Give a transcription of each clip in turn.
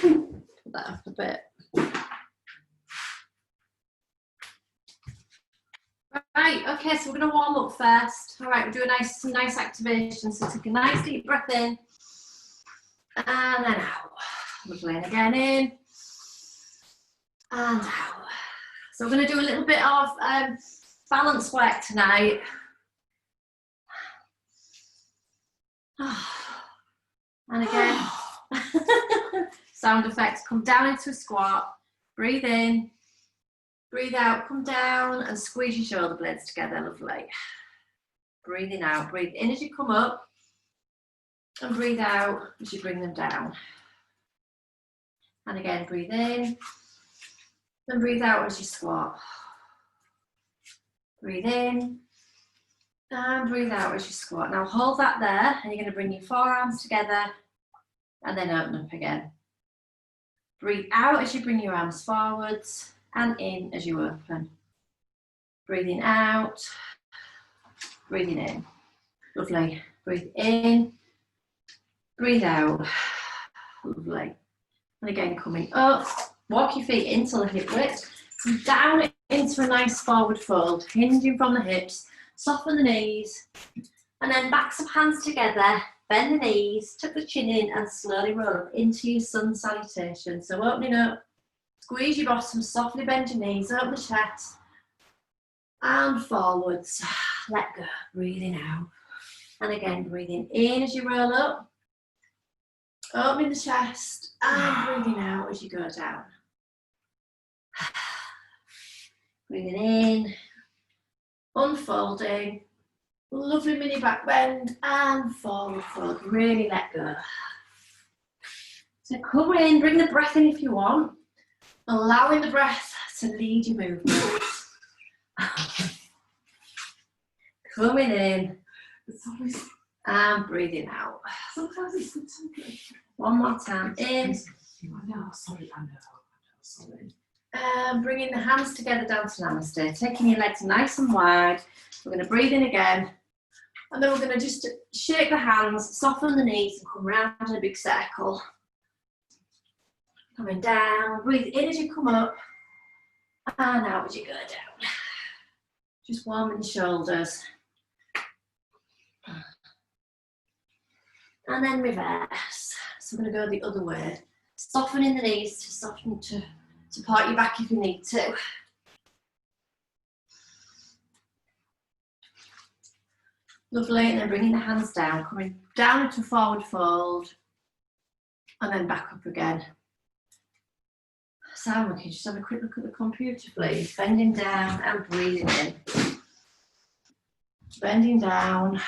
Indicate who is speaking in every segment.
Speaker 1: Put that up a bit. Right, okay, so we're going to warm up first. All right, we'll do some nice activation. So take a nice deep breath in and then out. Lovely, and again in and out. So we're going to do a little bit of balance work tonight. And again, sound effects. Come down into a squat, breathe in. Breathe out, come down and squeeze your shoulder blades together, lovely. Breathing out, breathe in as you come up and breathe out as you bring them down. And again, breathe in and breathe out as you squat. Breathe in and breathe out as you squat. Now hold that there and you're going to bring your forearms together and then open up again. Breathe out as you bring your arms forwards and in as you open. Breathing out, breathing in. Lovely. Breathe in, breathe out. Lovely. And again, coming up, walk your feet into the hip width, come down into a nice forward fold, hinging from the hips, soften the knees, and then back some hands together, bend the knees, tuck the chin in, and slowly roll up into your sun salutation. So opening up, squeeze your bottom, softly bend your knees, open the chest, and forwards. Let go, breathing out. And again, breathing in as you roll up, opening the chest, and breathing out as you go down. Breathing in, unfolding, lovely mini back bend, and forward fold. Really let go. So come in, bring the breath in if you want. Allowing the breath to lead your movement. Coming in and breathing out.
Speaker 2: Sometimes it's good.
Speaker 1: One more time. In.
Speaker 2: I know, sorry.
Speaker 1: Bringing the hands together down to Namaste. Taking your legs nice and wide. We're going to breathe in again. And then we're going to just shake the hands, soften the knees, and come round in a big circle. Coming down, breathe in as you come up, and out as you go down. Just warming the shoulders. And then reverse. So we're going to go the other way. Softening the knees to soften to support your back if you need to. Lovely, and then bringing the hands down, coming down into forward fold, and then back up again. Simon, can you just have a quick look at the computer, please? Bending down and breathing in. Bending down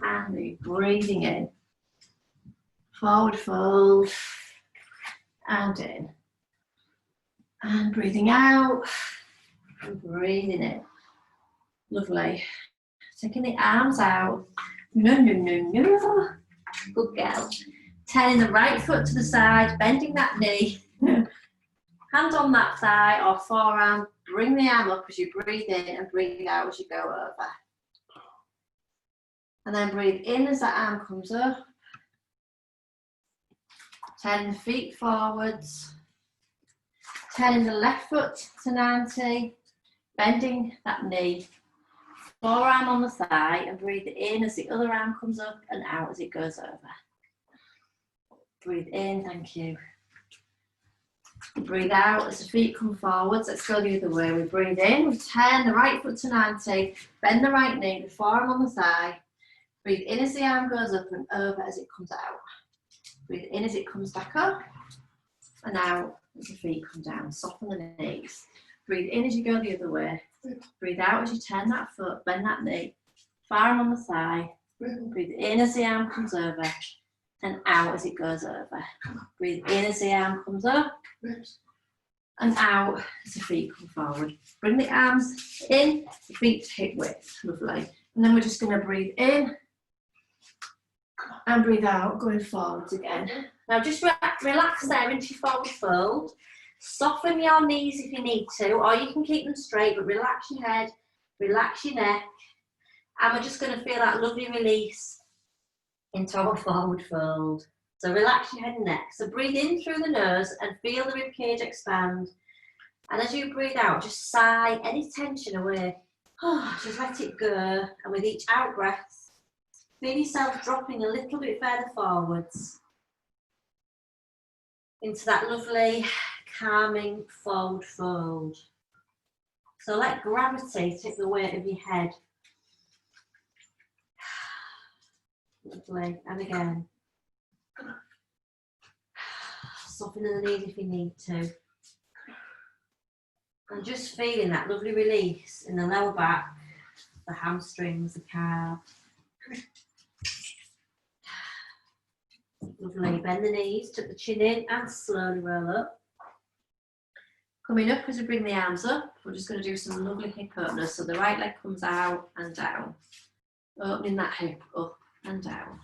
Speaker 1: and breathing in. Forward fold and in. And breathing out and breathing in. Lovely. Taking the arms out. No, no, no, no. Good girl. Turning the right foot to the side, bending that knee. Hand on that thigh or forearm, bring the arm up as you breathe in and breathe out as you go over. And then breathe in as that arm comes up. Turning the feet forwards. Turning the left foot to 90, bending that knee. Forearm on the thigh and breathe in as the other arm comes up and out as it goes over. Breathe in, thank you. Breathe out as the feet come forwards. Let's go the other way. We breathe in, we turn the right foot to 90, bend the right knee, the forearm on the thigh. Breathe in as the arm goes up and over as it comes out. Breathe in as it comes back up and out as the feet come down. Soften the knees. Breathe in as you go the other way. Breathe out as you turn that foot, bend that knee, forearm on the thigh. Breathe in as the arm comes over and out as it goes over. Breathe in as the arm comes up and out as the feet come forward. Bring the arms in, the feet to hip width. Lovely. And then we're just going to breathe in and breathe out, going forwards again. Now just relax there into your forward fold. Soften your knees if you need to, or you can keep them straight, but relax your head, relax your neck. And we're just going to feel that lovely release into our forward fold. So relax your head and neck. So breathe in through the nose and feel the rib cage expand. And as you breathe out, just sigh any tension away. Just let it go. And with each out breath, feel yourself dropping a little bit further forwards into that lovely, calming forward fold. So let gravity take the weight of your head. Lovely. And again. Softening the knees if you need to. And just feeling that lovely release in the lower back, the hamstrings, the calves. Lovely. Bend the knees, tuck the chin in and slowly roll up. Coming up as we bring the arms up, we're just going to do some lovely hip openers. So the right leg comes out and down. Opening that hip up and down.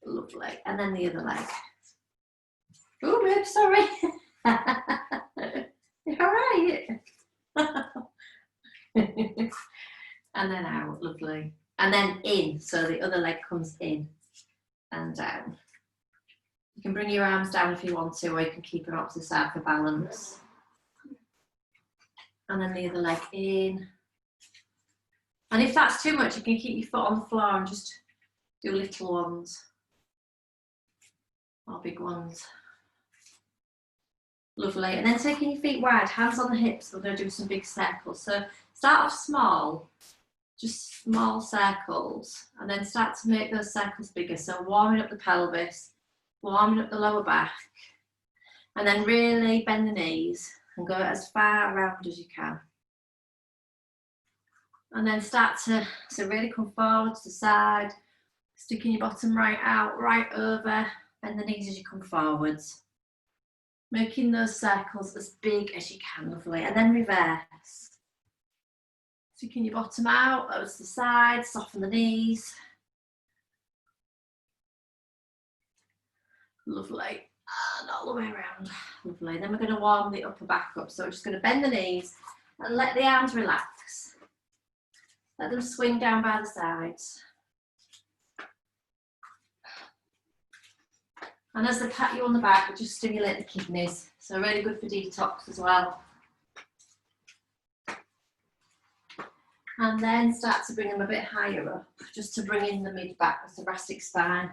Speaker 1: Lovely. And then the other leg. Oh, babe, sorry. You're all right. And then out. Lovely. And then in. So the other leg comes in and down. You can bring your arms down if you want to, or you can keep them up to the side for balance. And then the other leg in. And if that's too much, you can keep your foot on the floor and just do little ones. Or big ones. Lovely. And then taking your feet wide, hands on the hips, we're going to do some big circles. So start off small, just small circles, and then start to make those circles bigger. So warming up the pelvis, warming up the lower back, and then really bend the knees and go as far around as you can. And then start to really come forward to the side, sticking your bottom right out, right over. Bend the knees as you come forwards. Making those circles as big as you can, lovely. And then reverse. Sticking your bottom out, over to the side, soften the knees. Lovely. And all the way around. Lovely. Then we're going to warm the upper back up. So we're just going to bend the knees and let the arms relax. Let them swing down by the sides. And as they pat you on the back, we just stimulate the kidneys. So really good for detox as well. And then start to bring them a bit higher up, just to bring in the mid-back, the thoracic spine.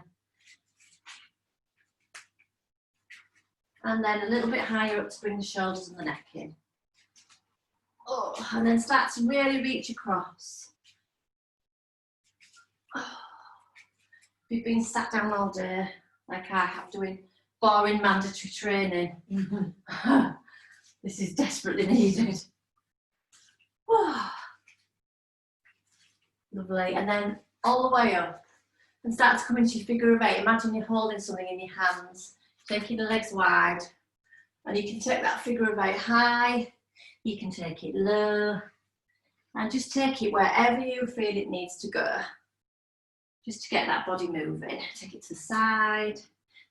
Speaker 1: And then a little bit higher up to bring the shoulders and the neck in. Oh, and then start to really reach across. Oh. If you've been sat down all day, like I have, doing boring mandatory training. This is desperately needed. Lovely. And then all the way up and start to come into your figure of eight. Imagine you're holding something in your hands, taking the legs wide, and you can take that figure of eight high, you can take it low, and just take it wherever you feel it needs to go. Just to get that body moving. Take it to the side,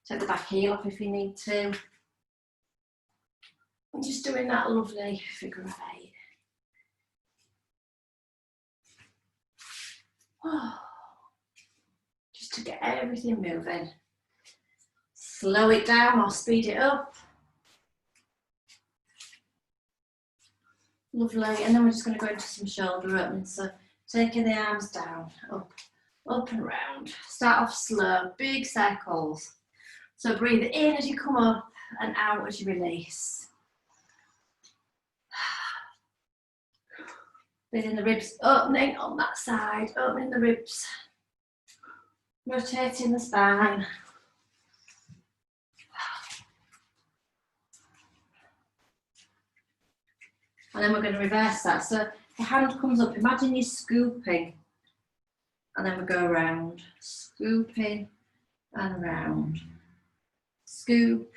Speaker 1: take the back heel up if you need to. And just doing that lovely figure of eight. Oh. Just to get everything moving. Slow it down or speed it up. Lovely. And then we're just going to go into some shoulder openings. So taking the arms down, up and round. Start off slow, big circles. So breathe in as you come up and out as you release. Feeling the ribs opening on that side, opening the ribs. Rotating the spine. And then we're going to reverse that. So the hand comes up, imagine you're scooping. And then we go around, scooping and round. Scoop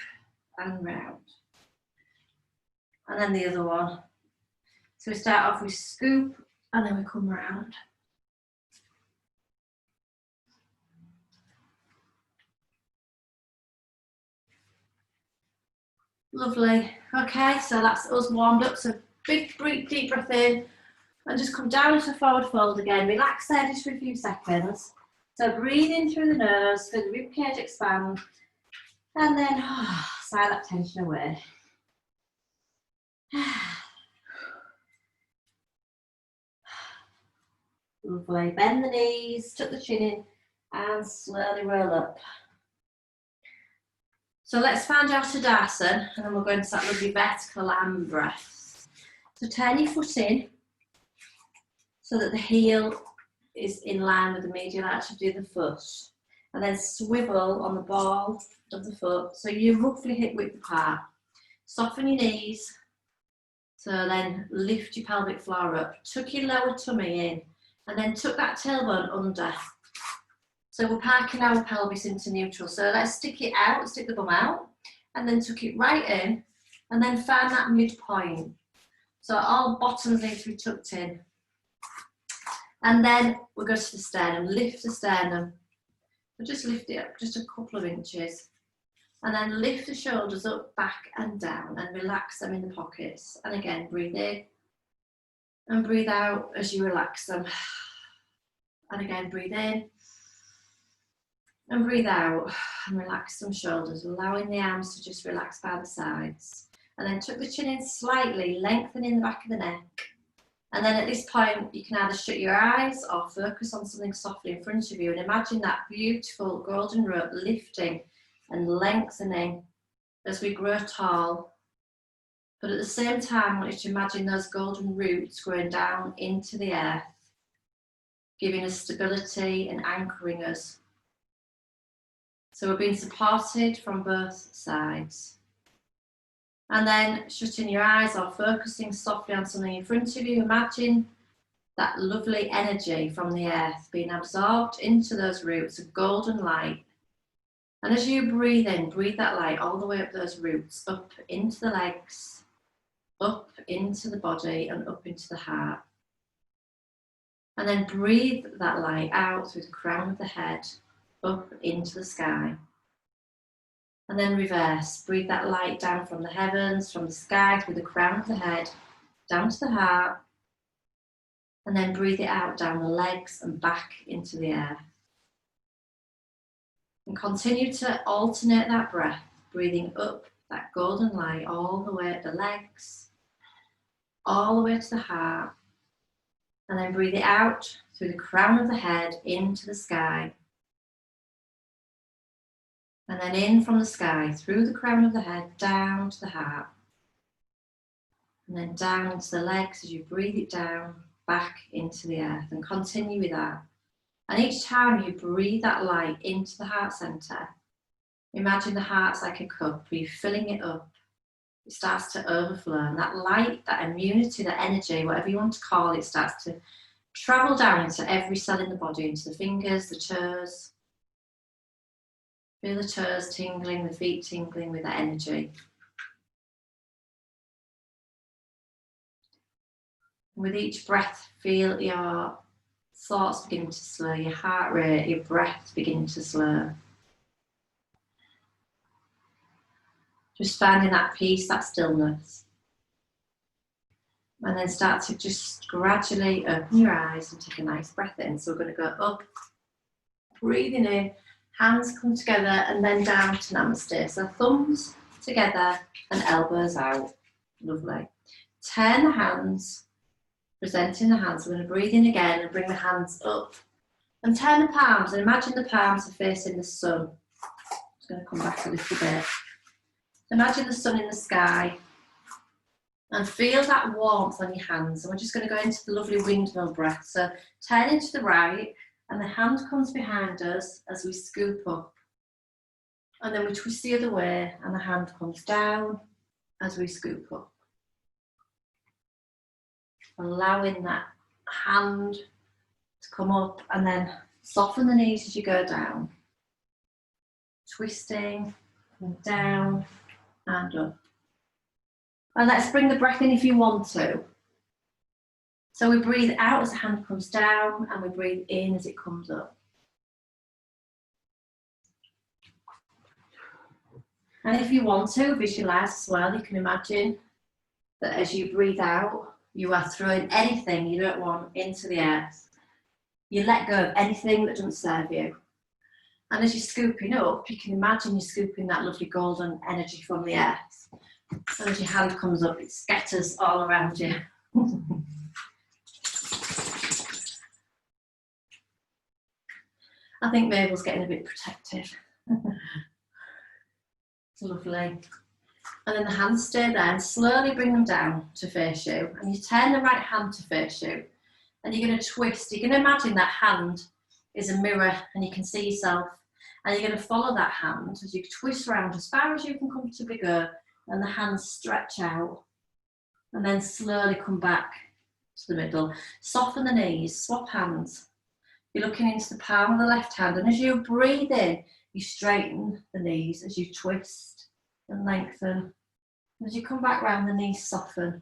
Speaker 1: and round. And then the other one. So we start off with scoop and then we come round. Lovely. Okay, so that's us warmed up. So big, deep breath in and just come down into forward fold again. Relax there just for a few seconds. So breathe in through the nose, feel the ribcage expand, and then sigh that tension away. Lovely. Bend the knees, tuck the chin in, and slowly roll up. So let's find our Tadasana, and then we're going to that lovely vertical lamb breath. So turn your foot in, so that the heel is in line with the medial arch of the other foot. And then swivel on the ball of the foot, so you're roughly hip width apart. Soften your knees, so then lift your pelvic floor up. Tuck your lower tummy in, and then tuck that tailbone under. So we're parking our pelvis into neutral. So let's stick it out, stick the bum out, and then tuck it right in, and then find that midpoint. So all bottoms need to be tucked in. And then we'll go to the sternum, lift the sternum. We'll just lift it up just a couple of inches. And then lift the shoulders up, back and down, and relax them in the pockets. And again, breathe in and breathe out as you relax them. And again, breathe in and breathe out and relax some shoulders, allowing the arms to just relax by the sides. And then tuck the chin in slightly, lengthening the back of the neck. And then at this point, you can either shut your eyes or focus on something softly in front of you and imagine that beautiful golden rope lifting and lengthening as we grow tall. But at the same time, I want you to imagine those golden roots growing down into the earth, giving us stability and anchoring us. So we're being supported from both sides. And then shutting your eyes or focusing softly on something in front of you, imagine that lovely energy from the earth being absorbed into those roots, a golden light. And as you breathe in, breathe that light all the way up those roots, up into the legs, up into the body and up into the heart. And then breathe that light out through the crown of the head, up into the sky. And then reverse, breathe that light down from the heavens, from the sky, through the crown of the head, down to the heart. And then breathe it out down the legs and back into the earth. And continue to alternate that breath, breathing up that golden light all the way up the legs, all the way to the heart. And then breathe it out through the crown of the head into the sky. And then in from the sky, through the crown of the head, down to the heart. And then down into the legs as you breathe it down, back into the earth. And continue with that. And each time you breathe that light into the heart center, imagine the heart's like a cup, where you're filling it up. It starts to overflow. And that light, that immunity, that energy, whatever you want to call it, starts to travel down into every cell in the body, into the fingers, the toes. Feel the toes tingling, the feet tingling with that energy. With each breath, feel your thoughts beginning to slow, your heart rate, your breath beginning to slow. Just finding that peace, that stillness. And then start to just gradually open your eyes and take a nice breath in. So we're going to go up, breathing in. Hands come together and then down to Namaste. So thumbs together and elbows out. Lovely. Turn the hands, presenting the hands. We're going to breathe in again and bring the hands up. And turn the palms and imagine the palms are facing the sun. Just going to come back a little bit. So imagine the sun in the sky. And feel that warmth on your hands. And we're just going to go into the lovely windmill breath. So turn into the right. And the hand comes behind us as we scoop up. And then we twist the other way and the hand comes down as we scoop up. Allowing that hand to come up and then soften the knees as you go down. Twisting and down and up. And let's bring the breath in if you want to. So we breathe out as the hand comes down and we breathe in as it comes up. And if you want to visualize as well, you can imagine that as you breathe out, you are throwing anything you don't want into the earth. You let go of anything that doesn't serve you. And as you're scooping up, you can imagine you're scooping that lovely golden energy from the earth. And as your hand comes up, it scatters all around you. I think Mabel's getting a bit protective. It's lovely. And then the hands stay there and slowly bring them down to face you. And you turn the right hand to face you. And you're going to twist. You're going to imagine that hand is a mirror and you can see yourself. And you're going to follow that hand as you twist around as far as you can comfortably go. And the hands stretch out. And then slowly come back to the middle. Soften the knees, swap hands. You're looking into the palm of the left hand. And as you breathe in, you straighten the knees as you twist and lengthen. As you come back round, the knees soften.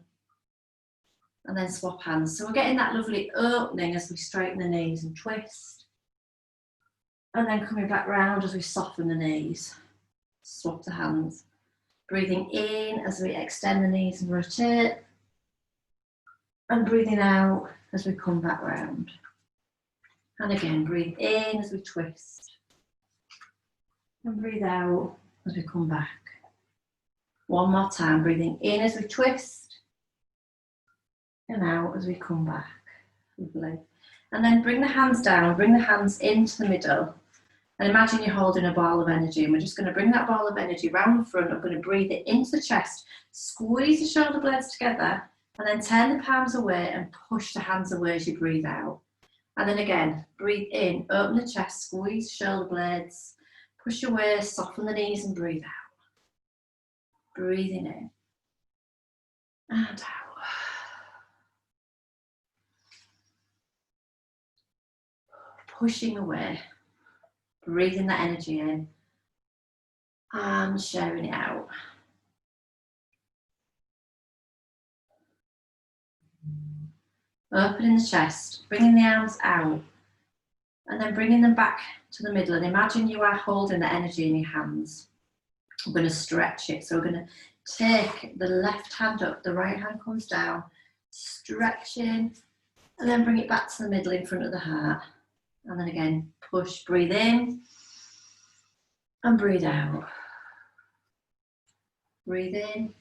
Speaker 1: And then swap hands. So we're getting that lovely opening as we straighten the knees and twist. And then coming back round as we soften the knees. Swap the hands. Breathing in as we extend the knees and rotate. And breathing out as we come back round. And again, breathe in as we twist. And breathe out as we come back. One more time, breathing in as we twist. And out as we come back. Lovely. And then bring the hands down, bring the hands into the middle. And imagine you're holding a ball of energy. And we're just going to bring that ball of energy round the front. I'm going to breathe it into the chest. Squeeze the shoulder blades together. And then turn the palms away and push the hands away as you breathe out. And then again, breathe in, open the chest, squeeze shoulder blades. Push away, soften the knees and breathe out. Breathing in and out. Pushing away, breathing that energy in and sharing it out. Opening the chest, bringing the arms out and then bringing them back to the middle, and imagine you are holding the energy in your hands. I'm going to stretch it. So we're going to take the left hand up, the right hand comes down, stretching, and then bring it back to the middle in front of the heart. And then again, push, breathe in, and breathe out. Breathe in,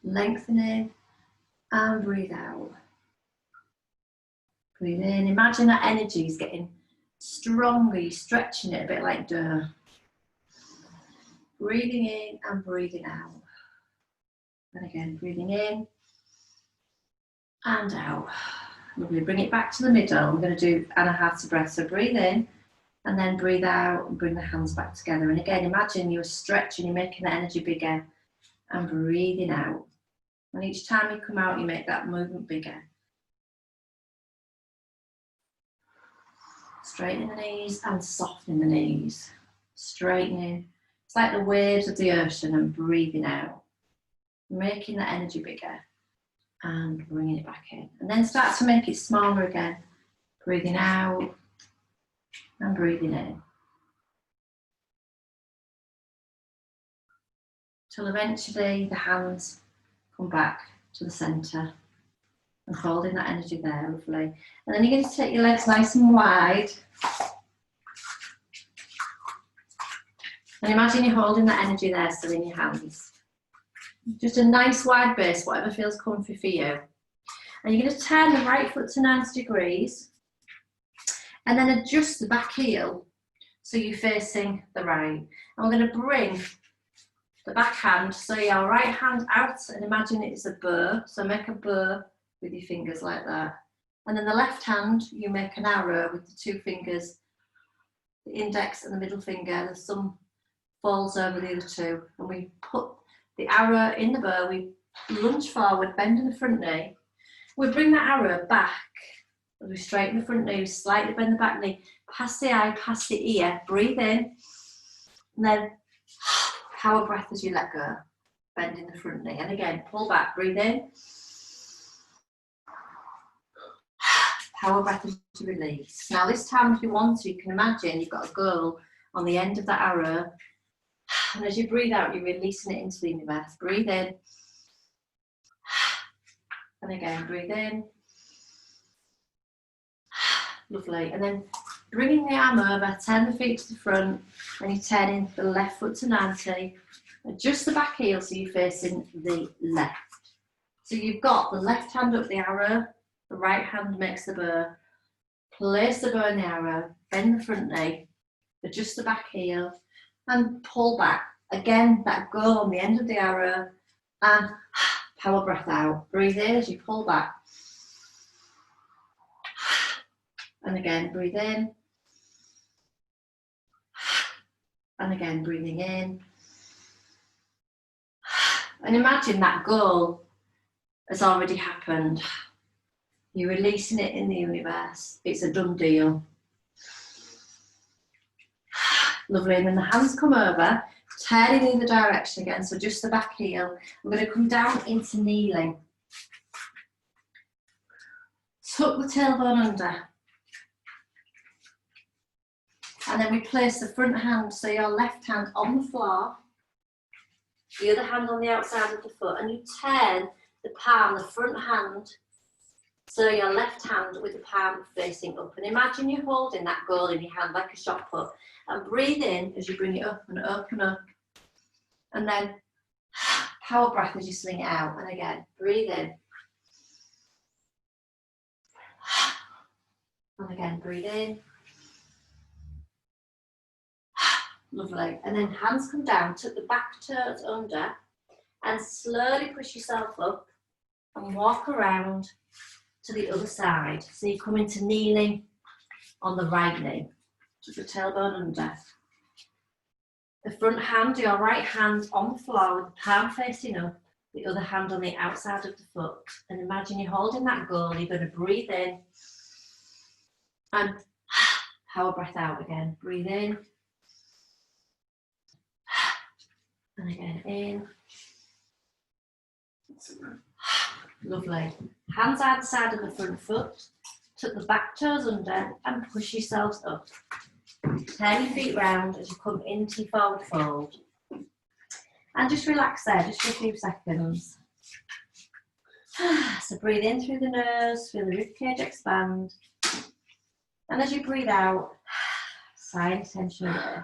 Speaker 1: lengthening, and breathe out. Breathe in, imagine that energy is getting stronger, you're stretching it a bit like Dru. Breathing in and breathing out. And again, breathing in and out. Lovely, bring it back to the middle. We're going to do Anahata breath. So breathe in and then breathe out and bring the hands back together. And again, imagine you're stretching, you're making the energy bigger and breathing out. And each time you come out, you make that movement bigger. Straightening the knees and softening the knees. Straightening. It's like the waves of the ocean and breathing out. Making the energy bigger and bringing it back in. And then start to make it smaller again. Breathing out and breathing in. Till eventually the hands come back to the centre. And holding that energy there, lovely. And then you're going to take your legs nice and wide. And imagine you're holding that energy there still in your hands. Just a nice wide base, whatever feels comfy for you. And you're going to turn the right foot to 90 degrees. And then adjust the back heel so you're facing the right. And we're going to bring the back hand, so your right hand out and imagine it's a bow. So make a bow with your fingers like that. And then the left hand, you make an arrow with the two fingers, the index and the middle finger. The thumb falls over the other two. And we put the arrow in the bow, we lunge forward, bending the front knee. We bring that arrow back as we straighten the front knee, slightly bend the back knee, past the eye, past the ear, breathe in. And then power breath as you let go, bending the front knee. And again, pull back, breathe in. Power breath as you release. Now this time, if you want to, you can imagine you've got a goal on the end of that arrow. And as you breathe out, you're releasing it into the universe. Breathe in. And again, breathe in. Lovely. And then bringing the arm over, turn the feet to the front, and you're turning the left foot to 90. Adjust the back heel so you're facing the left. So you've got the left hand up the arrow, the right hand makes the bow. Place the bow in the arrow, bend the front knee, adjust the back heel, and pull back. Again, that goal on the end of the arrow, and power breath out. Breathe in as you pull back. And again, breathe in. And again, breathing in. And imagine that goal has already happened. You're releasing it in the universe. It's a done deal. Lovely. And then the hands come over, turning in the direction again. So just the back heel. I'm going to come down into kneeling. Tuck the tailbone under. And then we place the front hand, so your left hand on the floor, the other hand on the outside of the foot, and you turn the palm, the front hand, so your left hand with the palm facing up. And imagine you're holding that goal in your hand like a shot put. And breathe in as you bring it up and open up. And then power breath as you sling it out. And again, breathe in. And again, breathe in. Lovely. And then hands come down, tuck the back toes under, and slowly push yourself up and walk around to the other side. So you come into kneeling on the right knee. Tuck the tailbone under. The front hand, your right hand on the floor with the palm facing up, the other hand on the outside of the foot. And imagine you're holding that goal. You're going to breathe in and power breath out again. Breathe in. And again, in. Lovely. Hands either side of the front foot. Tuck the back toes under and push yourselves up. Turn your feet round as you come into your forward fold. And just relax there, just for a few seconds. So breathe in through the nose, feel the ribcage expand. And as you breathe out, sigh any tension away.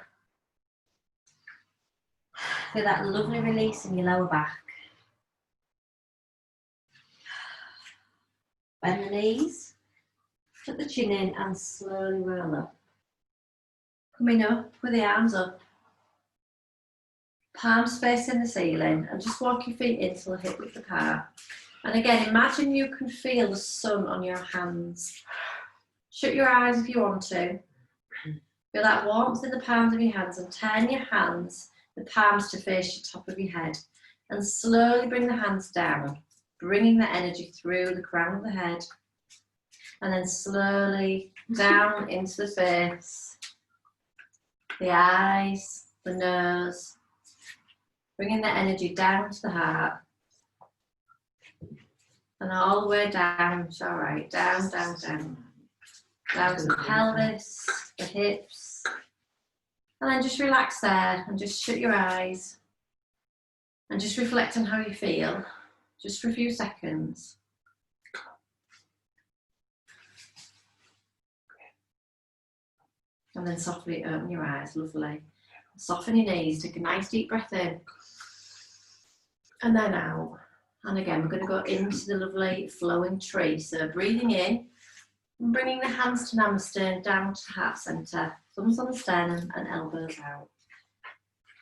Speaker 1: Feel that lovely release in your lower back. Bend the knees, tuck the chin in and slowly roll up. Coming up with the arms up. Palms facing the ceiling and just walk your feet in till the hip width apart. And again, imagine you can feel the sun on your hands. Shut your eyes if you want to. Feel that warmth in the palms of your hands and turn your hands, the palms to face your top of your head, and slowly bring the hands down, bringing the energy through the crown of the head, and then slowly down into the face, the eyes, the nose, bringing the energy down to the heart, and all the way down. It's all right, down, down, down, down to the pelvis, the hips. And then just relax there and just shut your eyes and just reflect on how you feel, just for a few seconds. And then softly open your eyes, lovely. Soften your knees, take a nice deep breath in. And then out. And again, we're going to go into the lovely flowing tree. So breathing in, and bringing the hands to Namaste down to the heart centre. Thumbs on the sternum and elbows out.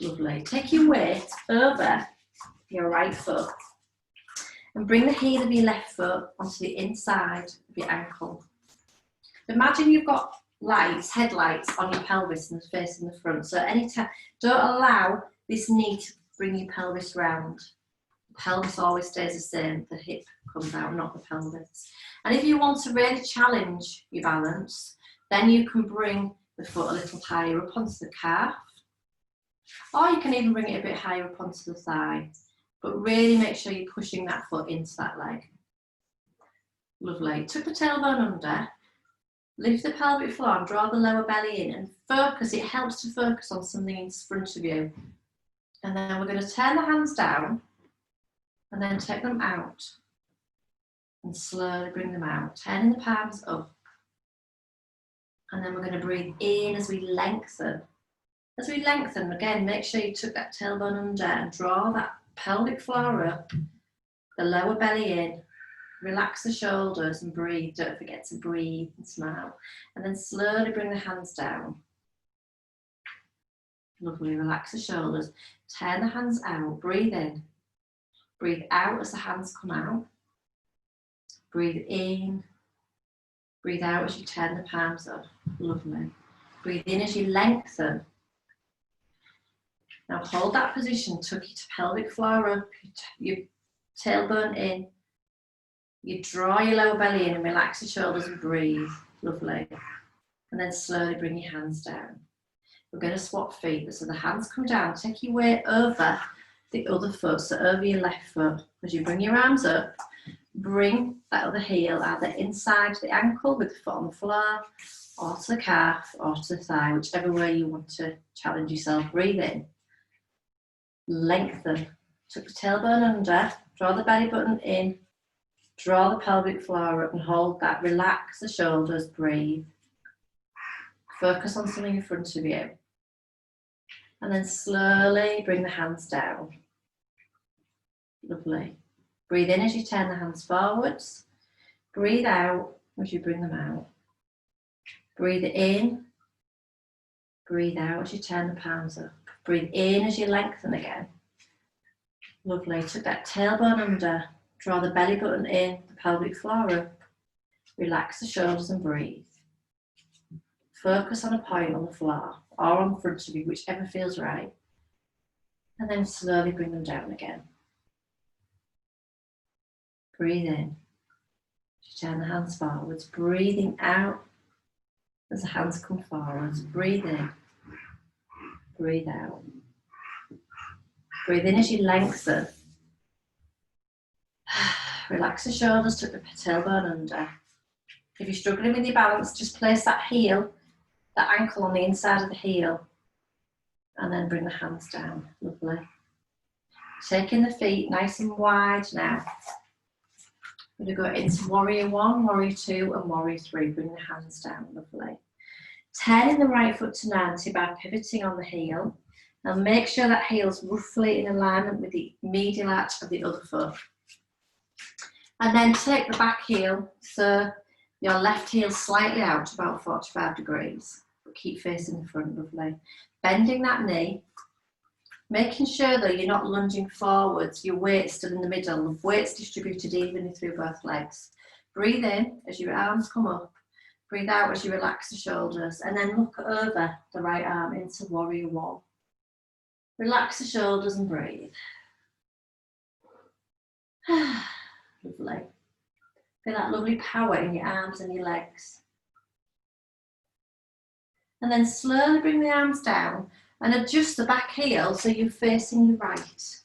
Speaker 1: Lovely. Take your weight over your right foot and bring the heel of your left foot onto the inside of your ankle. Imagine you've got lights, headlights on your pelvis and facing the front. So anytime, don't allow this knee to bring your pelvis round. The pelvis always stays the same. The hip comes out, not the pelvis. And if you want to really challenge your balance, then you can bring the foot a little higher up onto the calf, or you can even bring it a bit higher up onto the thigh, but really make sure you're pushing that foot into that leg. Lovely. Tuck the tailbone under, lift the pelvic floor and draw the lower belly in and focus. It helps to focus on something in front of you. And then we're going to turn the hands down and then take them out and slowly bring them out, turning the palms up. And then we're going to breathe in as we lengthen. As we lengthen, again, make sure you tuck that tailbone under and draw that pelvic floor up, the lower belly in, relax the shoulders and breathe. Don't forget to breathe and smile. And then slowly bring the hands down. Lovely, relax the shoulders. Turn the hands out, breathe in. Breathe out as the hands come out. Breathe in. Breathe out as you turn the palms up. Lovely. Breathe in as you lengthen. Now hold that position, tuck your pelvic floor up, your tailbone in. You draw your lower belly in and relax the shoulders and breathe. Lovely. And then slowly bring your hands down. We're going to swap feet. So the hands come down, take your weight over the other foot, so over your left foot. As you bring your arms up, bring that other heel either inside the ankle with the foot on the floor, or to the calf, or to the thigh, whichever way you want to challenge yourself. Breathe in. Lengthen. Tuck the tailbone under, draw the belly button in, draw the pelvic floor up and hold that. Relax the shoulders, breathe. Focus on something in front of you. And then slowly bring the hands down. Lovely. Breathe in as you turn the hands forwards. Breathe out as you bring them out. Breathe in. Breathe out as you turn the palms up. Breathe in as you lengthen again. Lovely. Tuck that tailbone under. Draw the belly button in, the pelvic floor up. Relax the shoulders and breathe. Focus on a point on the floor or on front of you, whichever feels right. And then slowly bring them down again. Breathe in. Turn the hands forwards. Breathing out as the hands come forwards. Breathe in. Breathe out. Breathe in as you lengthen. Relax the shoulders, tuck the tailbone under. If you're struggling with your balance, just place that heel, that ankle on the inside of the heel, and then bring the hands down. Lovely. Taking the feet nice and wide now. We're going to go into warrior one, warrior two, and warrior three. Bring the hands down. Lovely. Turning the right foot to 90 by pivoting on the heel. Now make sure that heel's roughly in alignment with the medial arch of the other foot. And then take the back heel, so your left heel slightly out to about 45 degrees. But keep facing the front, lovely. Bending that knee. Making sure though you're not lunging forwards, your weight's still in the middle, the weight's distributed evenly through both legs. Breathe in as your arms come up. Breathe out as you relax the shoulders, and then look over the right arm into warrior one. Relax the shoulders and breathe. Lovely. Feel that lovely power in your arms and your legs. And then slowly bring the arms down and adjust the back heel so you're facing your right.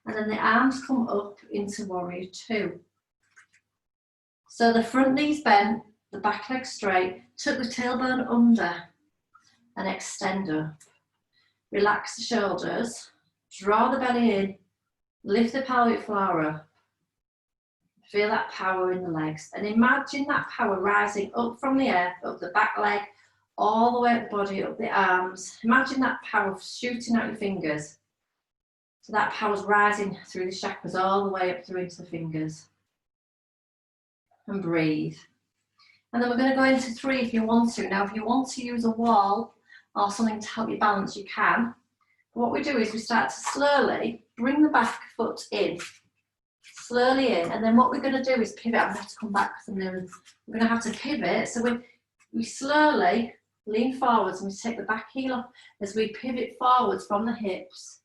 Speaker 1: And then the arms come up into warrior two. So the front knee's bent, the back leg straight, tuck the tailbone under and extend up. Relax the shoulders, draw the belly in, lift the pelvic floor up. Feel that power in the legs and imagine that power rising up from the earth, up the back leg, all the way up the body, up the arms. Imagine that power shooting out your fingers. So that power's rising through the chakras all the way up through into the fingers. And breathe. And then we're going to go into three if you want to. Now, if you want to use a wall or something to help you balance, you can. But what we do is we start to slowly bring the back foot in. Slowly in. And then what we're going to do is pivot. I'm going to have to come back because we're going to have to pivot. So we slowly lean forwards and we take the back heel off as we pivot forwards from the hips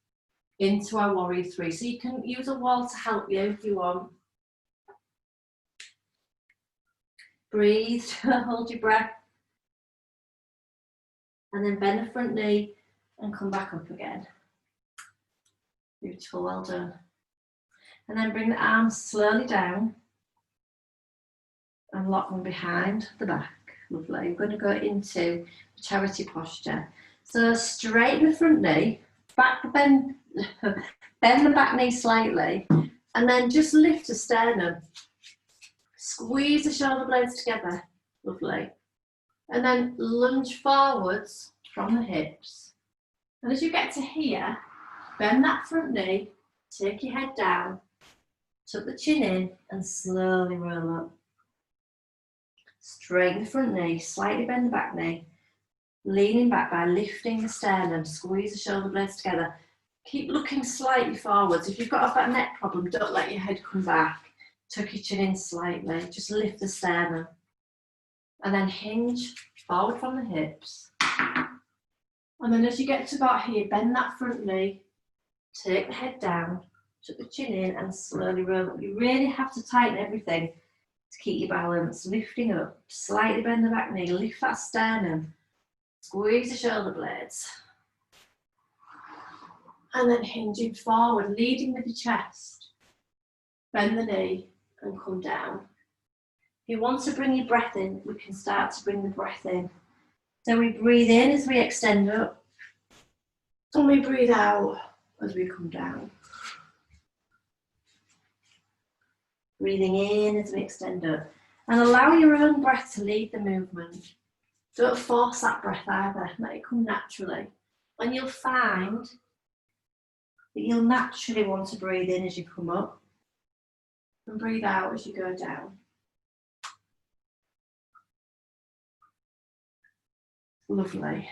Speaker 1: into our warrior three. So you can use a wall to help you if you want. Breathe, hold your breath. And then bend the front knee and come back up again. Beautiful, well done. And then bring the arms slowly down and lock them behind the back. Lovely. We're going to go into charity posture. So straighten the front knee, bend the back knee slightly, and then just lift the sternum. Squeeze the shoulder blades together. Lovely. And then lunge forwards from the hips. And as you get to here, bend that front knee, take your head down, tuck the chin in and slowly roll up. Straighten the front knee, slightly bend the back knee, leaning back by lifting the sternum, squeeze the shoulder blades together. Keep looking slightly forwards. If you've got a back neck problem, don't let your head come back. Tuck your chin in slightly, just lift the sternum. And then hinge forward from the hips. And then as you get to about here, bend that front knee, take the head down, tuck the chin in and slowly roll up. You really have to tighten everything to keep your balance. Lifting up, slightly bend the back knee, lift that sternum, squeeze the shoulder blades. And then hinging forward, leading with the chest. Bend the knee and come down. If you want to bring your breath in, we can start to bring the breath in. So we breathe in as we extend up, and we breathe out as we come down. Breathing in as we extend up. And allow your own breath to lead the movement. Don't force that breath either, let it come naturally. And you'll find that you'll naturally want to breathe in as you come up, and breathe out as you go down. Lovely.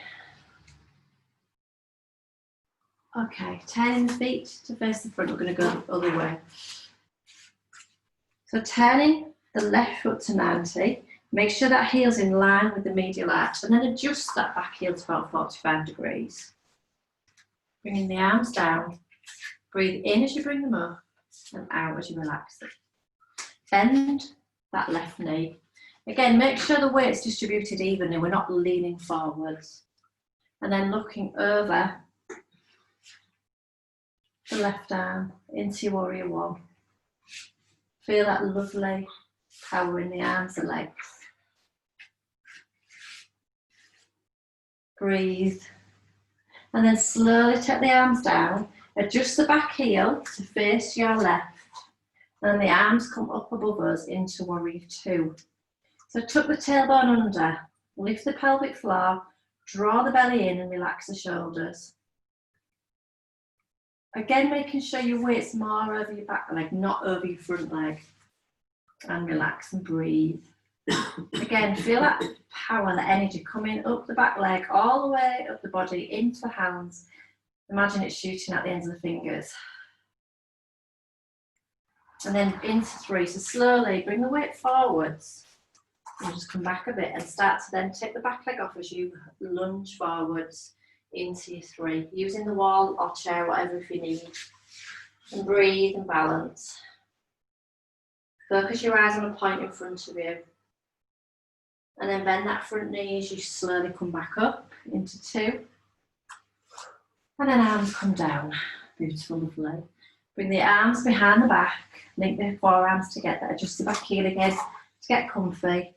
Speaker 1: Okay, turning the feet to face the front, we're going to go the other way. So turning the left foot to 90, make sure that heel's in line with the medial arch, and then adjust that back heel to about 45 degrees. Bringing the arms down, breathe in as you bring them up, and out as you relax them. Bend that left knee. Again, make sure the weight's distributed evenly, we're not leaning forwards. And then looking over the left arm into your warrior one. Feel that lovely power in the arms and legs. Breathe. And then slowly take the arms down, adjust the back heel to face your left. And the arms come up above us into warrior two. So tuck the tailbone under, lift the pelvic floor, draw the belly in and relax the shoulders. Again, making sure your weight's more over your back leg, not over your front leg. And relax and breathe. Again, feel that power, that energy coming up the back leg, all the way up the body, into the hands. Imagine it shooting at the ends of the fingers. And then into three. So slowly bring the weight forwards. And just come back a bit and start to then take the back leg off as you lunge forwards into your three, using the wall or chair, whatever if you need. And breathe and balance. Focus your eyes on a point in front of you. And then bend that front knee as you slowly come back up into two. And then arms come down. Beautiful, lovely. Bring the arms behind the back, link the forearms together, adjust the back heel again to get comfy.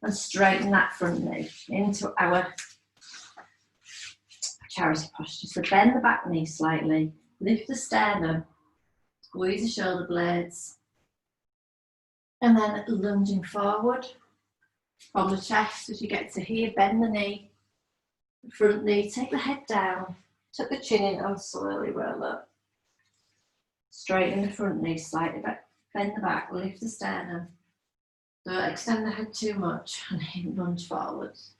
Speaker 1: And straighten that front knee into our charity posture. So bend the back knee slightly, lift the sternum, squeeze the shoulder blades, and then lunging forward from the chest as you get to here, bend the knee, front knee, take the head down, tuck the chin in and slowly roll up. Straighten the front knee slightly back, bend the back, lift the sternum. Don't extend the head too much and lunge forwards.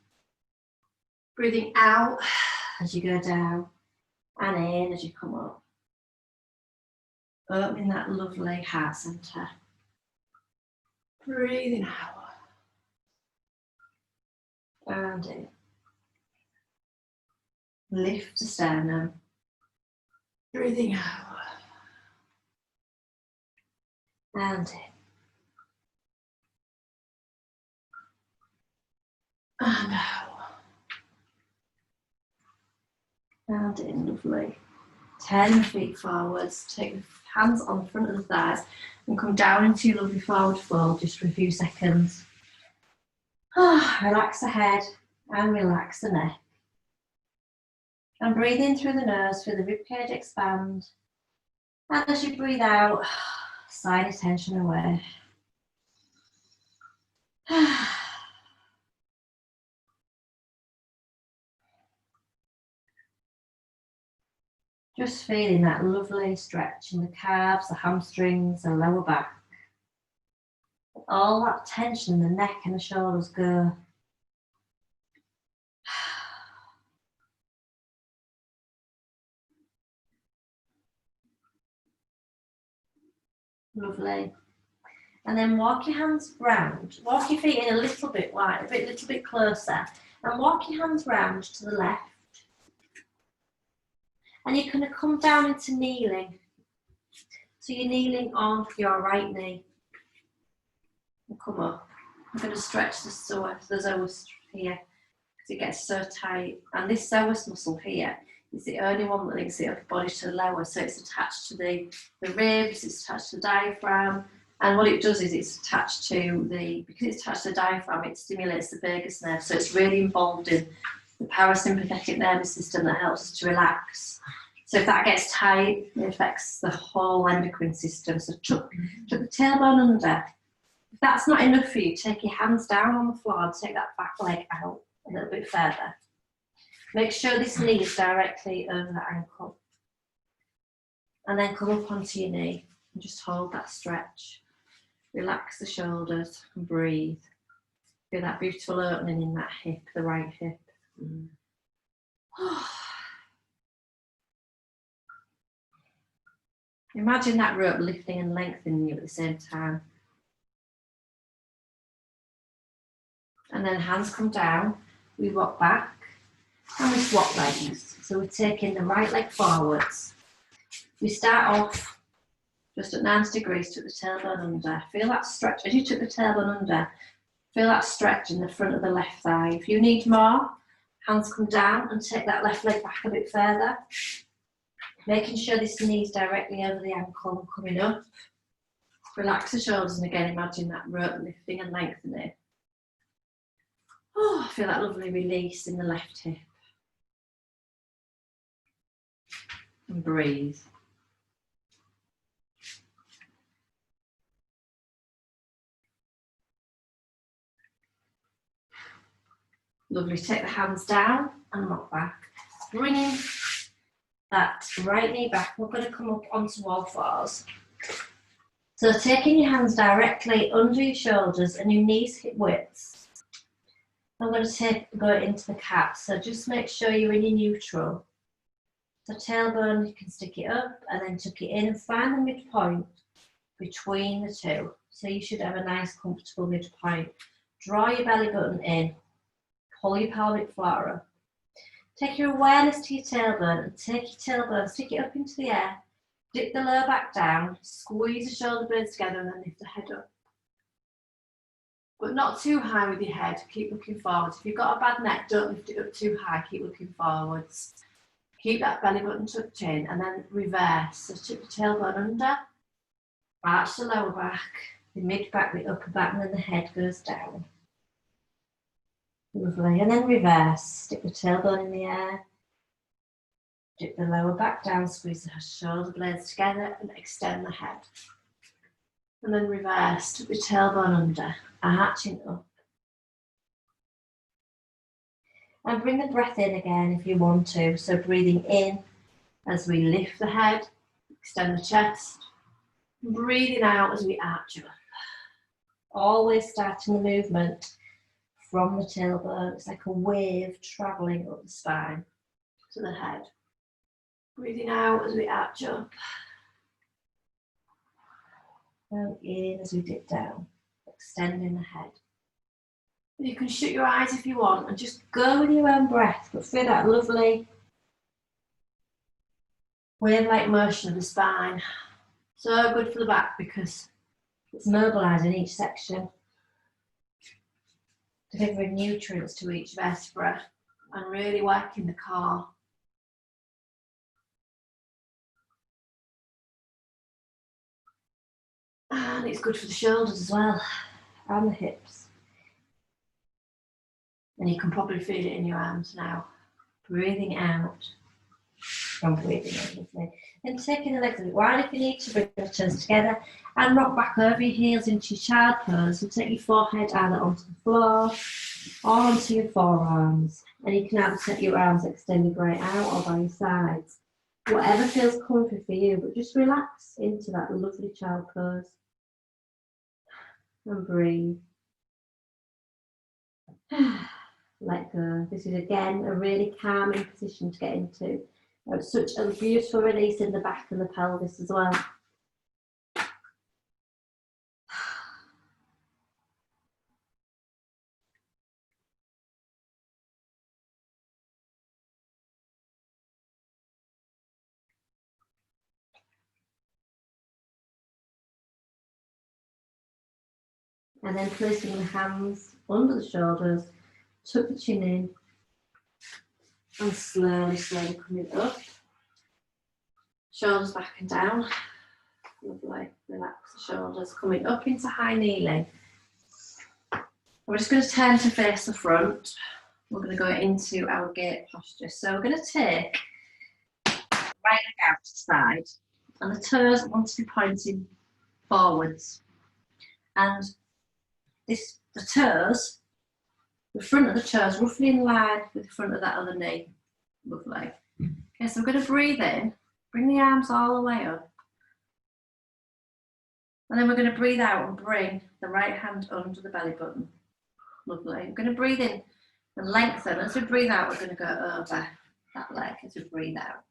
Speaker 1: Breathing out as you go down and in as you come up. Opening that lovely heart centre. Breathing out. And in. Lift the sternum. Breathing out. And in. And out. And in, lovely. Turn the feet forwards, take the hands on the front of the thighs and come down into your lovely forward fold just for a few seconds. Relax the head and relax the neck. And breathe in through the nose, feel the ribcage expand. And as you breathe out, sigh the tension away. Just feeling that lovely stretch in the calves, the hamstrings, the lower back. All that tension in the neck and the shoulders go. Lovely. And then walk your hands round. Walk your feet in a little bit wide, a little bit closer. And walk your hands round to the left. And you're going to come down into kneeling. So you're kneeling on your right knee. And come up. I'm going to stretch the psoas here because it gets so tight. And this psoas muscle here is the only one that links the upper body to the lower. So it's attached to the ribs, it's attached to the diaphragm. And what it does is it's attached to because it's attached to the diaphragm, it stimulates the vagus nerve. So it's really involved in the parasympathetic nervous system that helps us to relax. So if that gets tight, it affects the whole endocrine system. So tuck the tailbone under. If that's not enough for you, take your hands down on the floor and take that back leg out a little bit further. Make sure this knee is directly over the ankle. And then come up onto your knee and just hold that stretch. Relax the shoulders and breathe. Feel that beautiful opening in that hip, the right hip. Imagine that rope lifting and lengthening you at the same time. And then hands come down, we walk back and we swap legs. So we're taking the right leg forwards. We start off just at 90 degrees, took the tailbone under. Feel that stretch as you took the tailbone under. Feel that stretch in the front of the left thigh. If you need more, hands come down and take that left leg back a bit further. Making sure this knee is directly over the ankle and coming up. Relax the shoulders and again imagine that rope lifting and lengthening. Oh, feel that lovely release in the left hip. And breathe. Lovely, take the hands down and rock back. Bringing that right knee back, we're going to come up onto all fours. So taking your hands directly under your shoulders and your knees hip width. I'm going to go into the cat, so just make sure you're in your neutral. So tailbone, you can stick it up and then tuck it in and find the midpoint between the two. So you should have a nice comfortable midpoint. Draw your belly button in. Pull your pelvic floor up. Take your awareness to your tailbone and take your tailbone, stick it up into the air, dip the lower back down, squeeze the shoulder blades together and then lift the head up. But not too high with your head, keep looking forwards. If you've got a bad neck, don't lift it up too high, keep looking forwards. Keep that belly button tucked in and then reverse. So tuck the tailbone under, arch the lower back, the mid back, the upper back, and then the head goes down. Lovely, and then reverse, stick the tailbone in the air, dip the lower back down, squeeze the shoulder blades together and extend the head. And then reverse, tuck the tailbone under, arching up. And bring the breath in again if you want to, so breathing in as we lift the head, extend the chest, and breathing out as we arch up. Always starting the movement from the tailbone. It's like a wave travelling up the spine to the head. Breathing out as we arch up. And in as we dip down, extending the head. You can shut your eyes if you want and just go with your own breath, but feel that lovely wave-like motion of the spine. So good for the back because it's mobilising each section, delivering nutrients to each vertebra and really working the core. And it's good for the shoulders as well and the hips. And you can probably feel it in your arms now. Breathing out and breathing in. Lovely. Then taking the legs a bit wide if you need to, bring the toes together and rock back over your heels into your child pose. So take your forehead either onto the floor or onto your forearms. And you can either take your arms extended right out or by your sides.
Speaker 3: Whatever feels comfy for you, but just relax into that lovely child pose. And breathe. Let go. This is again a really calming position to get into. It's such a beautiful release in the back and the pelvis as well. And then placing the hands under the shoulders, tuck the chin in, and slowly coming up. Shoulders back and down. Lovely. Relax the shoulders, coming up into high kneeling. We're just going to turn to face the front. We're going to go into our gate posture. So we're going to take right leg out to the side, and the toes want to be pointing forwards. And the toes, the front of the toes, roughly in line with the front of that other knee. Lovely. Okay, so we're going to breathe in, bring the arms all the way up. And then we're going to breathe out and bring the right hand under the belly button. Lovely. We're going to breathe in and lengthen. As we breathe out, we're going to go over that leg as we breathe out.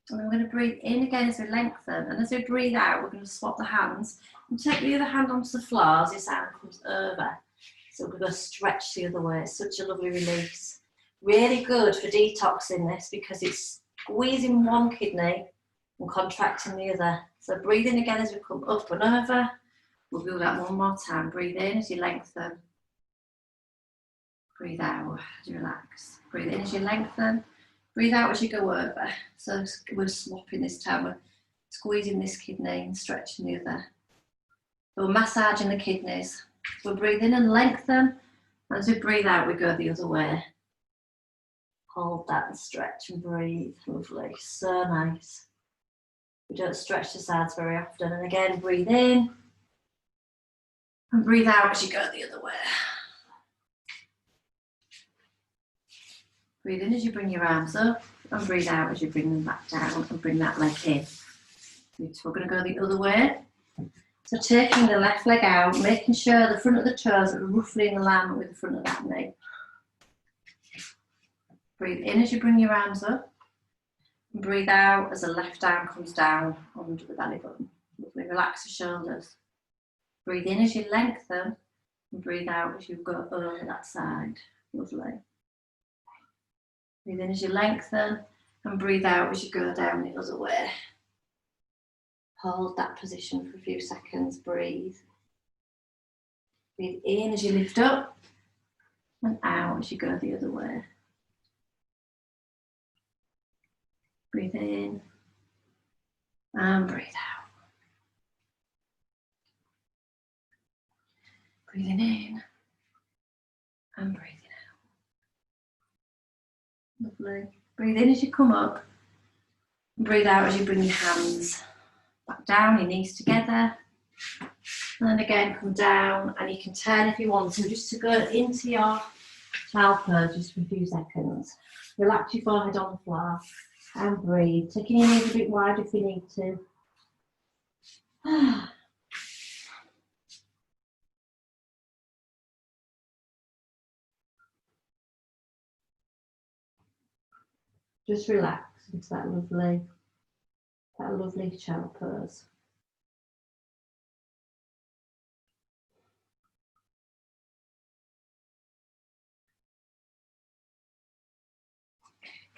Speaker 3: And then we're going to breathe in again as we lengthen. And as we breathe out, we're going to swap the hands and take the other hand onto the floor as this arm comes over. So we're going to stretch the other way. It's such a lovely release. Really good for detoxing this because it's squeezing one kidney and contracting the other. So breathe in again as we come up and over. We'll do that one more time. Breathe in as you lengthen. Breathe out as you relax. Breathe in as you lengthen. Breathe out as you go over. So we're swapping this time. We're squeezing this kidney and stretching the other. We're massaging the kidneys. We'll breathe in and lengthen. And as we breathe out, we go the other way. Hold that and stretch and breathe. Lovely. So nice. We don't stretch the sides very often. And again, breathe in. And breathe out as you go the other way. Breathe in as you bring your arms up, and breathe out as you bring them back down and bring that leg in. We're going to go the other way. So taking the left leg out, making sure the front of the toes are roughly in alignment with the front of that knee. Breathe in as you bring your arms up, and breathe out as the left arm comes down under the belly button. Lovely. Relax the shoulders. Breathe in as you lengthen, and breathe out as you go over that side. Lovely. Breathe in as you lengthen, and breathe out as you go down the other way. Hold that position for a few seconds, breathe. Breathe in as you lift up, and out as you go the other way. Breathe in, and breathe out. Breathing in, and breathing out. Lovely. Breathe in as you come up, and breathe out as you bring your hands back down, your knees together. And then again, come down, and you can turn if you want to, just to go into your child pose just for a few seconds. Relax your forehead on the floor and breathe. Taking your knees a bit wide if you need to. Just relax into that lovely child pose.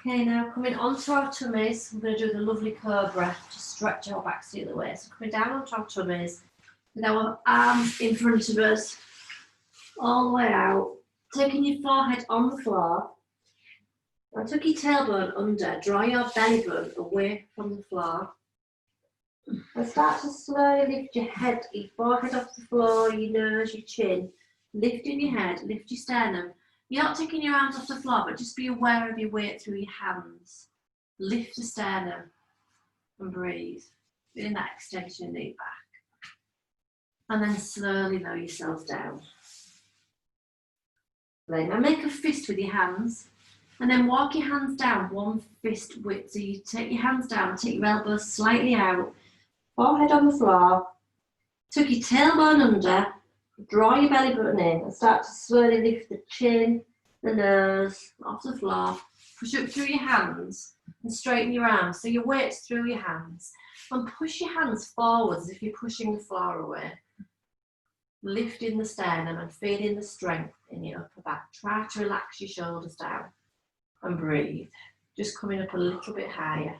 Speaker 3: Okay, now coming onto our tummies, I'm going to do the lovely cobra to stretch our backs the other way. So coming down onto our tummies with our arms in front of us, all the way out, taking your forehead on the floor. Now tuck your tailbone under, draw your belly button away from the floor. And start to slowly lift your head, your forehead off the floor, your nose, your chin. Lifting your head, lift your sternum. You're not taking your arms off the floor, but just be aware of your weight through your hands. Lift the sternum and breathe. Feeling that extension in the back. And then slowly lower yourself down. Now make a fist with your hands
Speaker 1: And then walk your hands down one fist width. So you take your hands down, take your elbows slightly out, forehead on the floor, tuck your tailbone under, draw your belly button in and start to slowly lift the chin, the nose off the floor. Push up through your hands and straighten your arms. So your weight's through your hands. And push your hands forwards as if you're pushing the floor away. Lifting the sternum and feeling the strength in your upper back. Try to relax your shoulders down and breathe. Just coming up a little bit higher.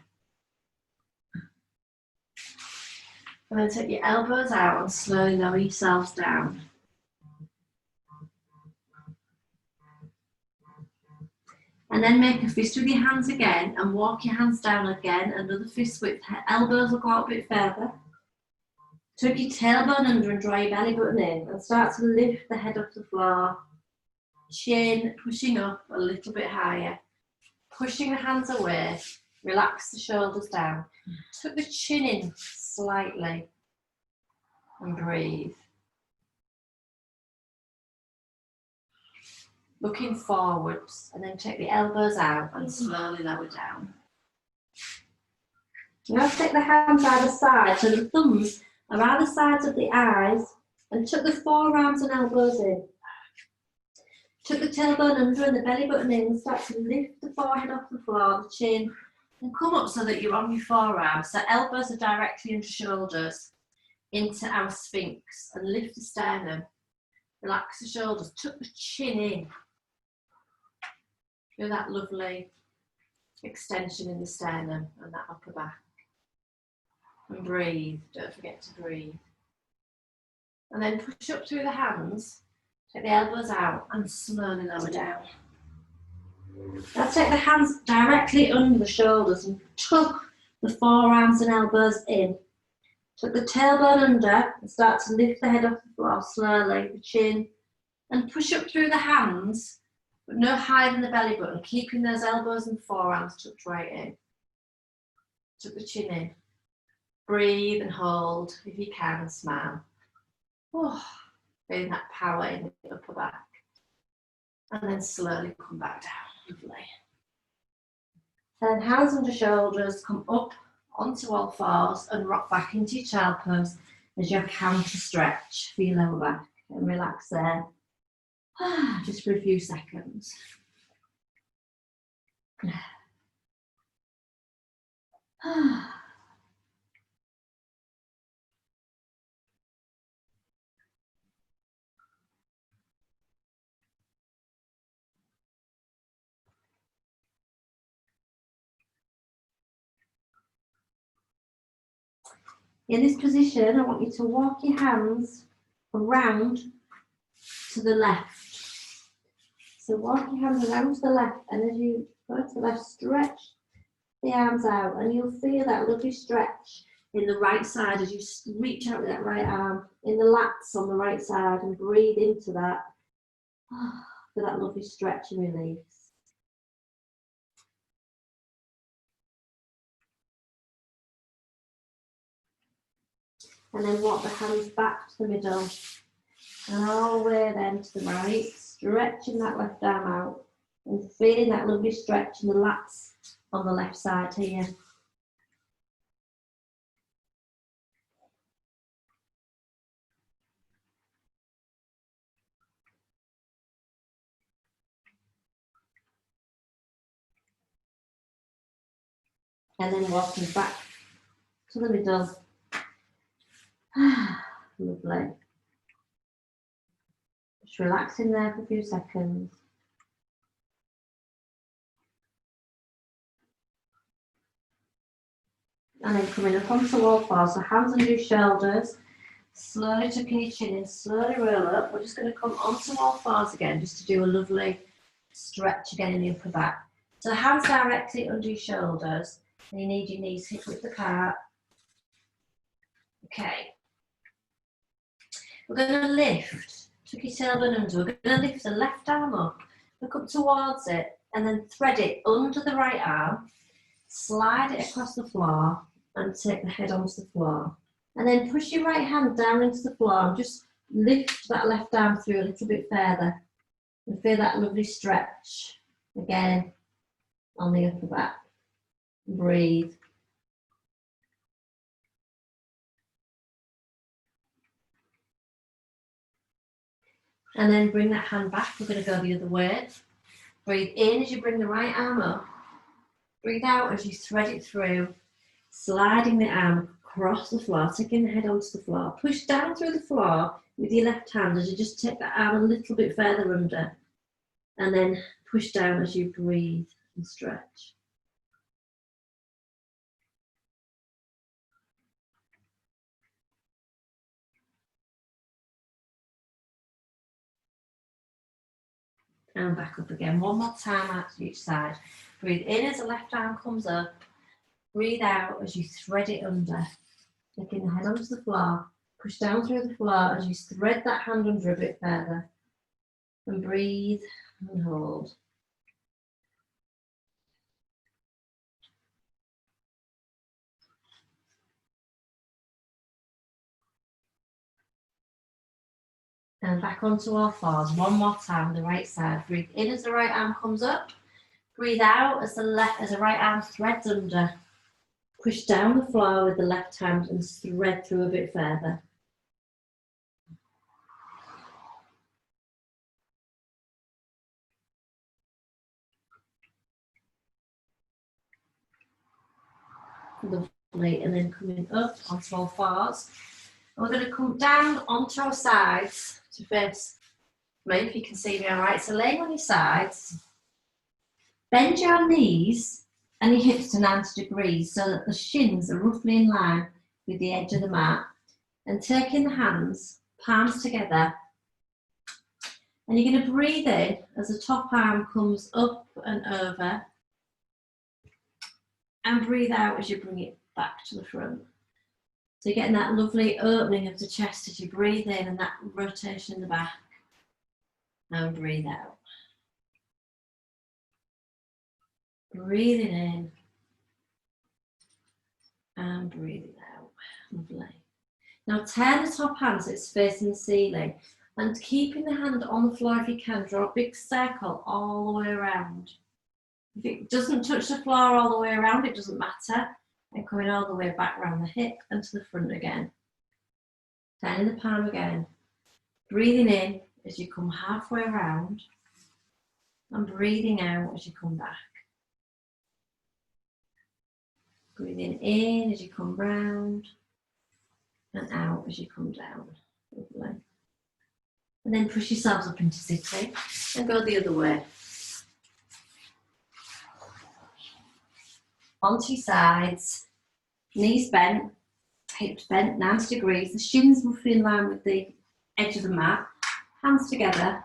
Speaker 1: And then take your elbows out and slowly lower yourselves down. And then make a fist with your hands again and walk your hands down again. Another fist width. Elbows will go out a bit further. Tuck your tailbone under and draw your belly button in and start to lift the head off the floor. Chin pushing up a little bit higher. Pushing the hands away. Relax the shoulders down. Tuck the chin in slightly and breathe. Looking forwards and then take the elbows out and slowly lower down. Now take the hands either side so the thumbs are either sides of the eyes and tuck the forearms and elbows in. Tuck the tailbone under and the belly button in and start to lift the forehead off the floor, the chin, and come up so that you're on your forearms. So elbows are directly under shoulders into our sphinx and lift the sternum. Relax the shoulders, tuck the chin in. Feel that lovely extension in the sternum and that upper back. And breathe, don't forget to breathe. And then push up through the hands, take the elbows out and slowly lower down. Now take the hands directly under the shoulders and tuck the forearms and elbows in. Tuck the tailbone under and start to lift the head off the floor slowly, the chin, and push up through the hands, but no higher than the belly button, keeping those elbows and forearms tucked right in. Tuck the chin in. Breathe and hold, if you can, and smile. Oh, feeling that power in the upper back. And then slowly come back down. Lovely. Then hands under shoulders, come up onto all fours and rock back into your child pose as your counter stretch for your lower back. And relax there. Just for a few seconds. In this position, I want you to walk your hands around to the left. So walk your hands around to the left, and as you go to the left, stretch the arms out, and you'll feel that lovely stretch in the right side as you reach out with that right arm, in the lats on the right side, and breathe into that, for that lovely stretch and release. And then walk the hands back to the middle and all the way then to the right, stretching that left arm out and feeling that lovely stretch in the lats on the left side here. And then walking back to the middle. Lovely. Just relaxing there for a few seconds. And then coming up onto all fours, so hands under your shoulders, slowly tucking your chin in, slowly roll up. We're just going to come onto all fours again, just to do a lovely stretch again in the upper back. So hands directly under your shoulders, and you need your knees hip width apart. Okay. We're going to lift, tuck your tailbone under, we're going to lift the left arm up, look up towards it, and then thread it under the right arm, slide it across the floor, and take the head onto the floor. And then push your right hand down into the floor and just lift that left arm through a little bit further. And feel that lovely stretch. Again,
Speaker 3: on the upper back. Breathe. And then bring that hand back. We're going to go the other way. Breathe in as you bring the right arm up. Breathe out as you thread it through, sliding the arm across the floor, taking the head onto the floor. Push down through the floor with your left hand as you just take that arm a little bit further under. And then push down as you breathe and stretch. And back up again. One more time out to each side. Breathe in as the left arm comes up. Breathe out as you thread it under. Taking the head onto the floor. Push down through the floor as you thread that hand under a bit further. And breathe and hold. And back onto all fours. One more time, the right side. Breathe in as the right arm comes up. Breathe out as the right arm threads under. Push down the floor with the left hand and thread through a bit further. Lovely. And then coming up onto all fours. And we're going to come down onto our sides to face me, if you can see me all right. So laying on your sides, bend your knees and your hips to 90 degrees so that the shins are roughly in line with the edge of the mat. And taking the hands, palms together, and you're going to breathe in as the top arm comes up and over, and breathe out as you bring it back to the front. So you're getting that lovely opening of the chest as you breathe in and that rotation in the back. And breathe out. Breathing in and breathing out. Lovely. Now turn the top hand so it's facing the ceiling, and keeping the hand on the floor if you can, draw a big circle all the way around. If it doesn't touch the floor all the way around, it doesn't matter. And coming all the way back around the hip and to the front again. Turning the palm again. Breathing in as you come halfway around, and breathing out as you come back. Breathing in as you come round, and out as you come down. Lovely. And then push yourselves up into sitting and go the other way. Onto your sides, knees bent, hips bent 90 degrees, the shins roughly in line with the edge of the mat, hands together,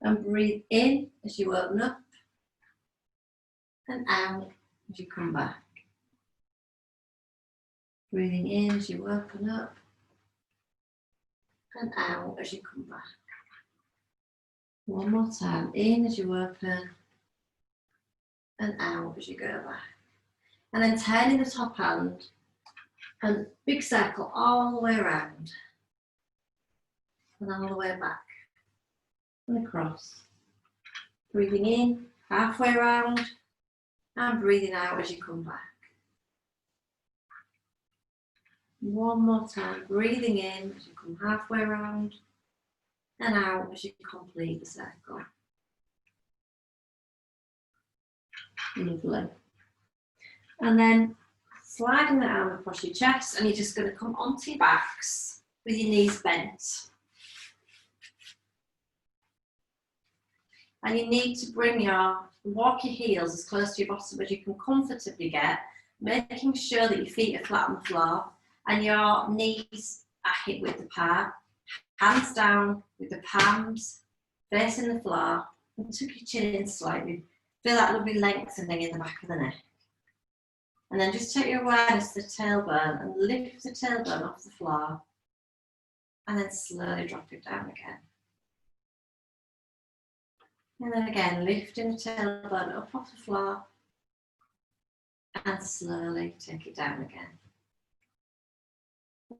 Speaker 3: and breathe in as you open up, and out as you come back. Breathing in as you open up, and out as you come back. One more time, in as you open, and out as you go back. And then turning the top hand and big circle all the way around. And all the way back and across. Breathing in halfway around and breathing out as you come back. One more time, breathing in as you come halfway around and out as you complete the circle. Lovely. And then sliding the arm across your chest, and you're just going to come onto your backs with your knees bent. And you need to walk your heels as close to your bottom as you can comfortably get, making sure that your feet are flat on the floor and your knees are hip width apart. Hands down with the palms facing the floor, and tuck your chin in slightly. Feel that lovely lengthening in the back of the neck. And then just take your awareness to the tailbone and lift the tailbone off the floor, and then slowly drop it down again. And then again, lifting the tailbone up off the floor, and slowly take it down again.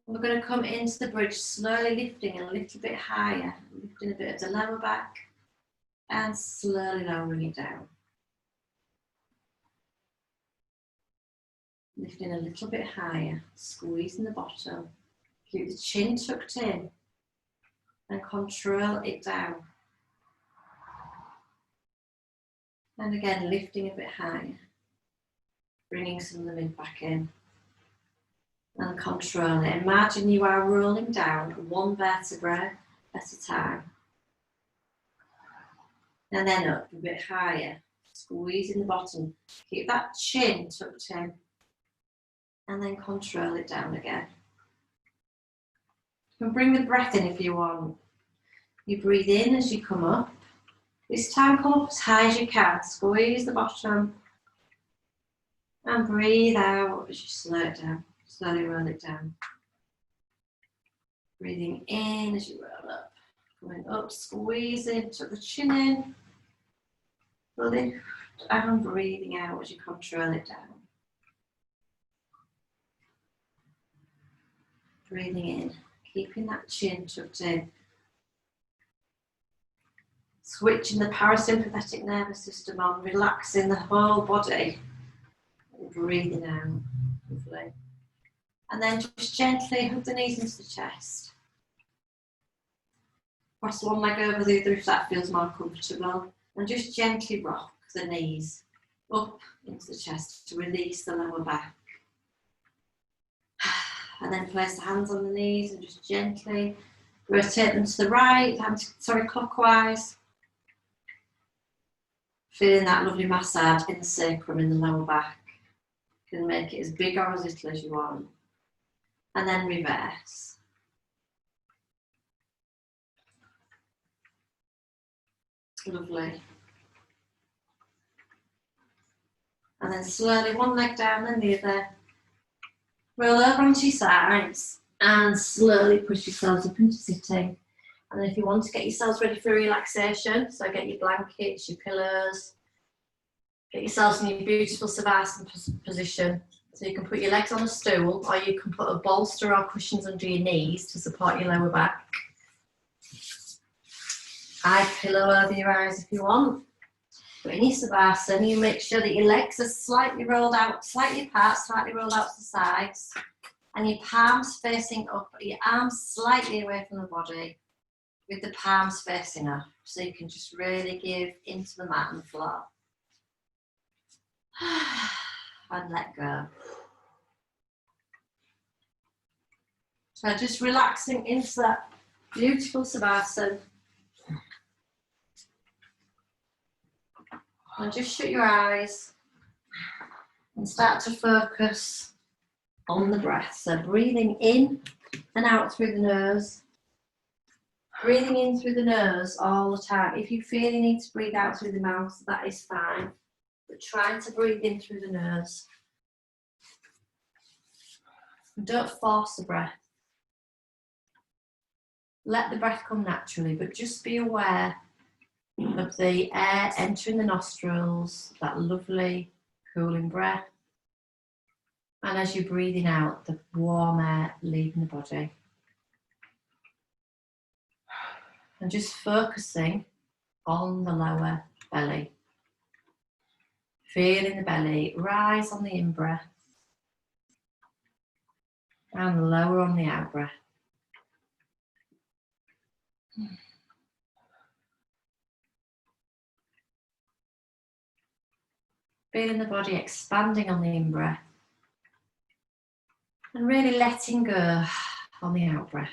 Speaker 3: We're going to come into the bridge, slowly lifting a little bit higher, lifting a bit of the lower back, and slowly lowering it down.
Speaker 1: Lifting a little bit higher, squeezing the bottom. Keep the chin tucked in and control it down. And again, lifting a bit higher, bringing some of the mid back in and control it. Imagine you are rolling down one vertebra at a time. And then up a bit higher, squeezing the bottom. Keep that chin tucked in and then control it down again. You can bring the breath in if you want. You breathe in as you come up. This time come up as high as you can. Squeeze the bottom. And breathe out as you slow it down. Slowly roll it down. Breathing in as you roll up. Going up, squeezing, tuck the chin in. Slowly and breathing out as you control it down. Breathing in, keeping that chin tucked in. Switching the parasympathetic nervous system on, relaxing the whole body. And breathing out. Lovely. And then just gently hug the knees into the chest. Cross one leg over the other if that feels more comfortable. And just gently rock the knees up into the chest to release the lower back. And then place the hands on the knees and just gently rotate them to the right, clockwise. Feeling that lovely massage in the sacrum, in the lower back. You can make it as big or as little as you want. And then reverse. Lovely. And then slowly one leg down, then the other. Roll over onto your sides and slowly push yourselves up into sitting. And then if you want to get yourselves ready for relaxation, so get your blankets, your pillows, get yourselves in your beautiful Savasana position. So you can put your legs on a stool, or you can put a bolster or cushions under your knees to support your lower back. Eye pillow over your eyes if you want. But in your Savasana, you make sure that your legs are slightly rolled out, slightly apart, slightly rolled out to the sides. And your palms facing up, your arms slightly away from the body, with the palms facing up. So you can just really give into the mat and the floor. And let go. So just relaxing into that beautiful Savasana. And just shut your eyes and start to focus on the breath. So breathing in and out through the nose. Breathing in through the nose all the time. If you feel you need to breathe out through the mouth, that is fine. But try to breathe in through the nose. And don't force the breath. Let the breath come naturally, but just be aware of the air entering the nostrils, that lovely cooling breath. And as you're breathing out, the warm air leaving the body. And just focusing on the lower belly. Feeling the belly rise on the in-breath and lower on the out-breath. Feeling the body expanding on the in-breath and really letting go on the out-breath.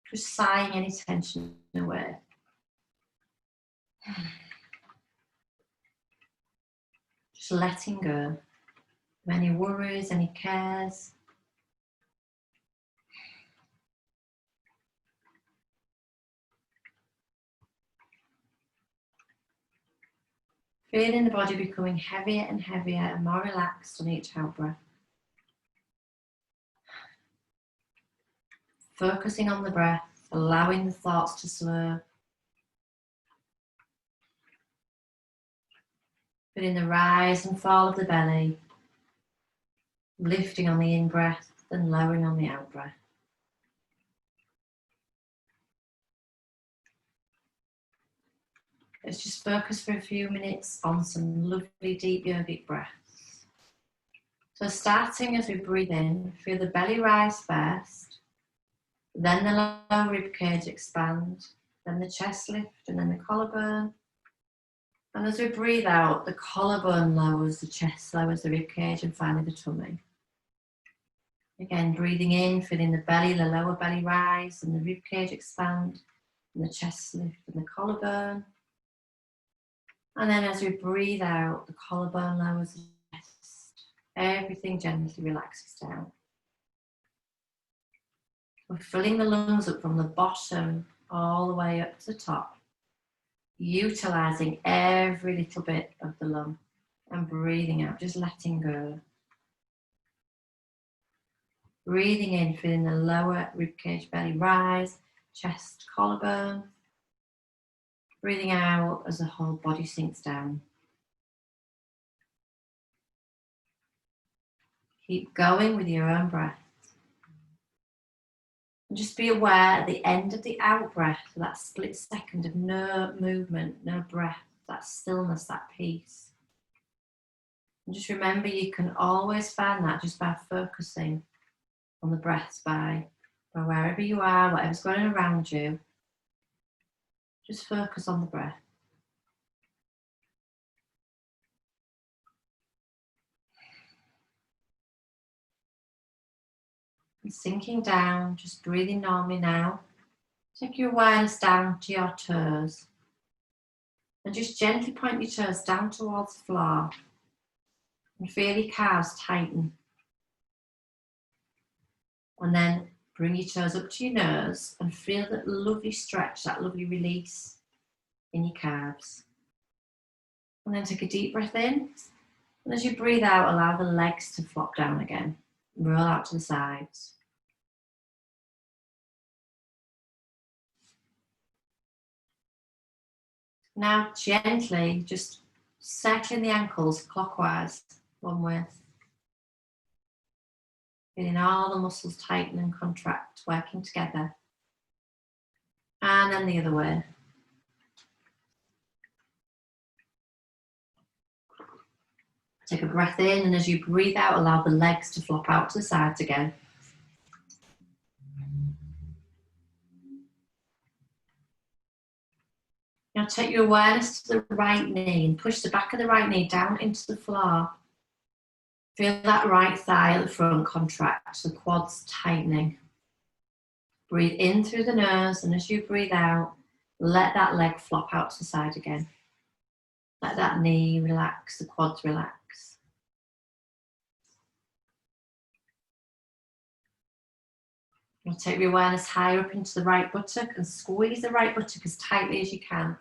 Speaker 1: Just sighing any tension away. Just letting go of any worries, any cares. Feeling the body becoming heavier and heavier and more relaxed on each out-breath. Focusing on the breath, allowing the thoughts to slow. Feeling the rise and fall of the belly, lifting on the in-breath and lowering on the out-breath. Let's just focus for a few minutes on some lovely deep yogic breaths. So starting as we breathe in, feel the belly rise first, then the lower rib cage expand, then the chest lift, and then the collarbone. And as we breathe out, the collarbone lowers, the chest lowers, the rib cage, and finally the tummy. Again, breathing in, feeling the belly, the lower belly rise, and the rib cage expand, and the chest lift, and the collarbone. And then as we breathe out, the collarbone lowers, the chest. Everything gently relaxes down. We're filling the lungs up from the bottom all the way up to the top, utilising every little bit of the lung and breathing out, just letting go. Breathing in, feeling the lower ribcage belly rise, chest, collarbone. Breathing out as the whole body sinks down. Keep going with your own breath. And just be aware at the end of the out breath, that split second of no movement, no breath, that stillness, that peace. And just remember you can always find that just by focusing on the breaths, by wherever you are, whatever's going on around you. Just focus on the breath. And sinking down, just breathing normally now. Take your awareness down to your toes. And just gently point your toes down towards the floor. And feel your calves tighten. And then bring your toes up to your nose and feel that lovely stretch, that lovely release in your calves. And then take a deep breath in. And as you breathe out, allow the legs to flop down again. Roll out to the sides. Now gently just circling the ankles clockwise, one width. Feeling all the muscles tighten and contract, working together. And then the other way. Take a breath in, and as you breathe out, allow the legs to flop out to the sides again. Now take your awareness to the right knee and push the back of the right knee down into the floor. Feel that right thigh at the front contract, the quads tightening. Breathe in through the nose, and as you breathe out, let that leg flop out to the side again. Let that knee relax, the quads relax. Now take your awareness higher up into the right buttock and squeeze the right buttock as tightly as you can.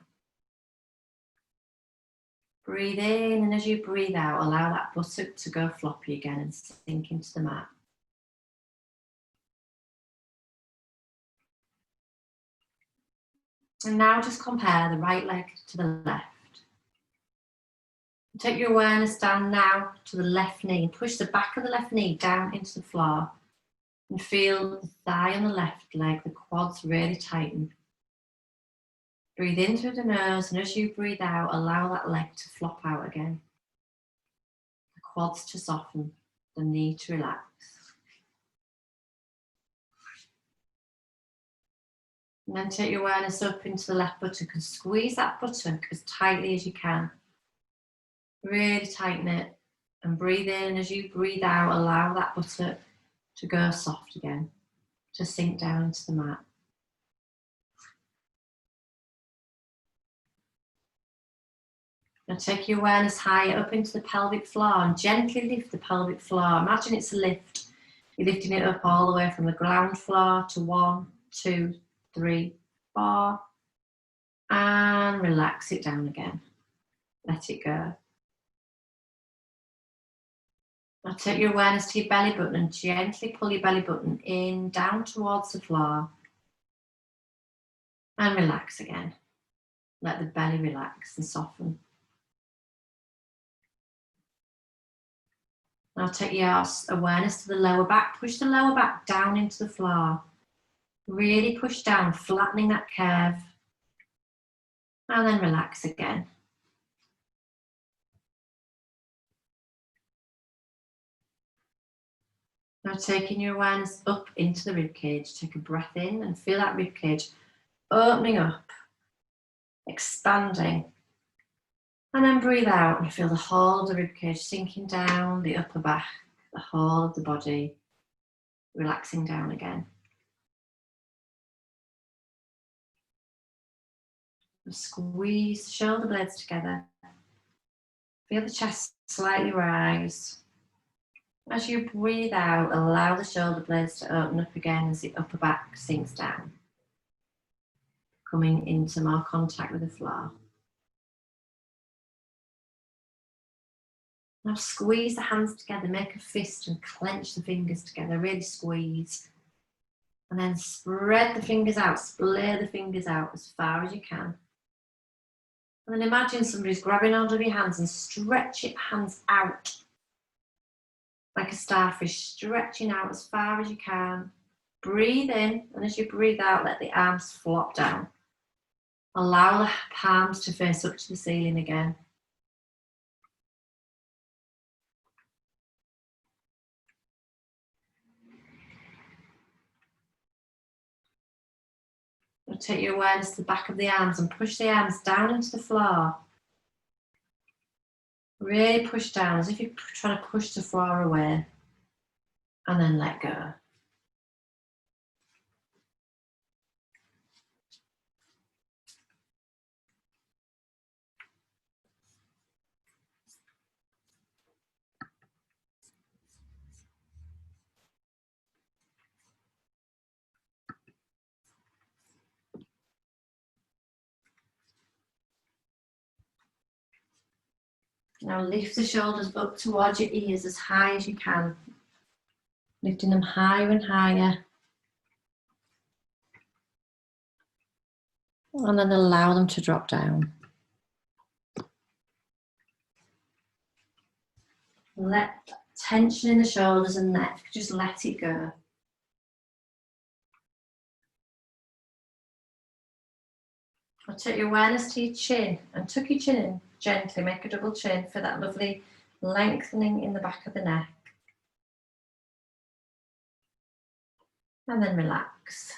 Speaker 1: Breathe in, and as you breathe out, allow that buttock to go floppy again and sink into the mat. And now just compare the right leg to the left. Take your awareness down now to the left knee and push the back of the left knee down into the floor. And feel the thigh on the left leg, the quads really tighten. Breathe in through the nose, and as you breathe out, allow that leg to flop out again. The quads to soften, the knee to relax. And then take your awareness up into the left buttock and squeeze that buttock as tightly as you can. Really tighten it and breathe in, and as you breathe out, allow that buttock to go soft again, to sink down into the mat. Now take your awareness higher up into the pelvic floor and gently lift the pelvic floor. Imagine it's a lift. You're lifting it up all the way from the ground floor to 1, 2, 3, 4. And relax it down again. Let it go. Now take your awareness to your belly button and gently pull your belly button in, down towards the floor. And relax again. Let the belly relax and soften. Now take your awareness to the lower back. Push the lower back down into the floor. Really push down, flattening that curve. And then relax again. Now taking your awareness up into the rib cage, take a breath in and feel that rib cage opening up, expanding. And then breathe out and feel the whole of the rib cage sinking down, the upper back, the whole of the body, relaxing down again. And squeeze the shoulder blades together. Feel the chest slightly rise. As you breathe out, allow the shoulder blades to open up again as the upper back sinks down, coming into more contact with the floor. Now squeeze the hands together, make a fist and clench the fingers together, really squeeze. And then spread the fingers out, splay the fingers out as far as you can. And then imagine somebody's grabbing hold of your hands and stretch your hands out like a starfish, stretching out as far as you can. Breathe in, and as you breathe out, let the arms flop down. Allow the palms to face up to the ceiling again. Now take your awareness to the back of the arms and push the arms down into the floor. Really push down as if you're trying to push the floor away. And then let go. Now lift the shoulders up towards your ears as high as you can. Lifting them higher and higher. And then allow them to drop down. Let tension in the shoulders and neck, just let it go. Now take your awareness to your chin and tuck your chin in gently, make a double chin for that lovely lengthening in the back of the neck. And then relax.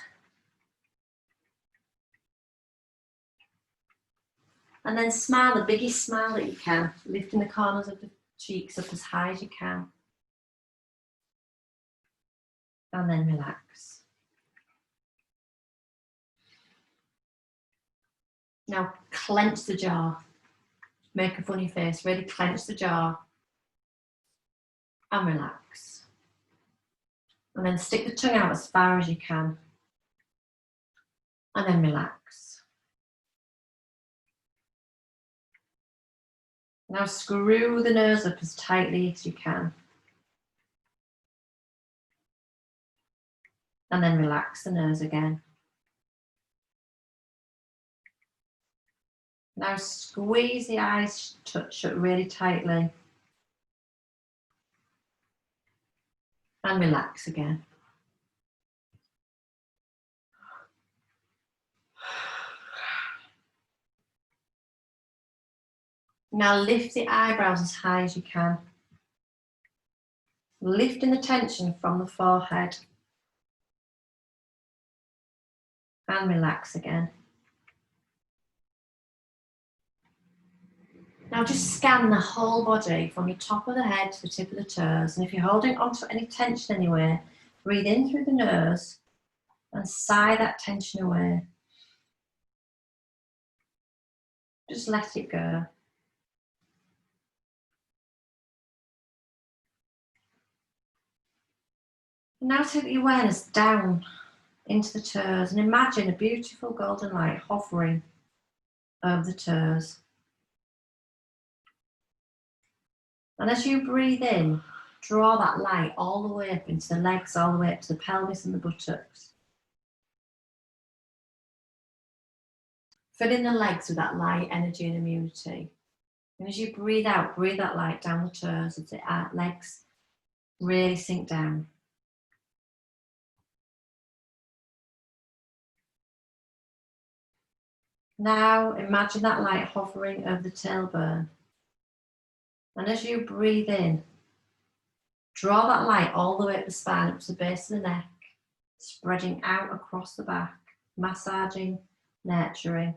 Speaker 1: And then smile, the biggest smile that you can, lifting the corners of the cheeks up as high as you can. And then relax. Now clench the jaw. Make a funny face, really clench the jaw. And relax. And then stick the tongue out as far as you can. And then relax. Now screw the nose up as tightly as you can. And then relax the nose again. Now squeeze the eyes shut really tightly. And relax again. Now lift the eyebrows as high as you can. Lifting the tension from the forehead. And relax again. Now just scan the whole body from the top of the head to the tip of the toes. And if you're holding onto any tension anywhere, breathe in through the nose and sigh that tension away. Just let it go. Now take the awareness down into the toes and imagine a beautiful golden light hovering over the toes. And as you breathe in, draw that light all the way up into the legs, all the way up to the pelvis and the buttocks. Filling the legs with that light energy and immunity. And as you breathe out, breathe that light down the toes as the legs really sink down. Now imagine that light hovering over the tailbone. And as you breathe in, Draw that light all the way up the spine, up to the base of the neck, spreading out across the back, massaging, nurturing.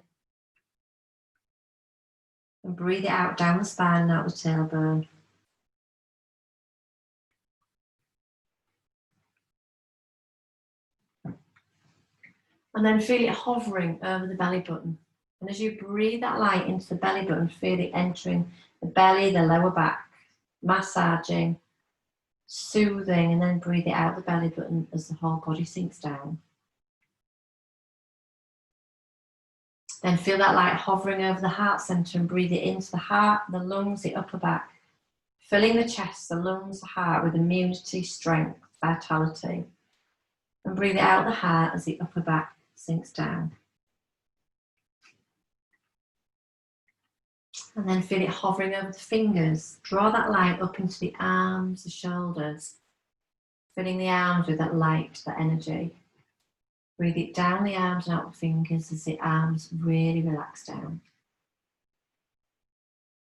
Speaker 1: And breathe it out down the spine and out the tailbone. And then feel it hovering over the belly button. And as you breathe that light into the belly button, feel it entering the belly, the lower back, massaging, soothing, and then breathe it out the belly button as the whole body sinks down. Then feel that light hovering over the heart center and breathe it into the heart, the lungs, the upper back, filling the chest, the lungs, the heart with immunity, strength, vitality. And breathe it out the heart as the upper back sinks down. And then feel it hovering over the fingers. Draw that light up into the arms, the shoulders, filling the arms with that light, that energy. Breathe it down the arms and out the fingers as the arms really relax down.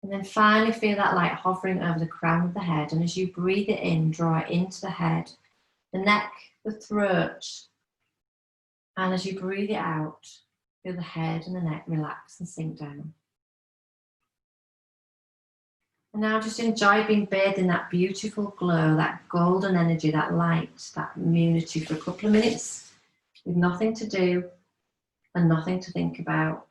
Speaker 1: And then finally feel that light hovering over the crown of the head. And as you breathe it in, draw it into the head, the neck, the throat. And as you breathe it out, feel the head and the neck relax and sink down. And now just enjoy being bathed in that beautiful glow, that golden energy, that light, that immunity for a couple of minutes with nothing to do and nothing to think about.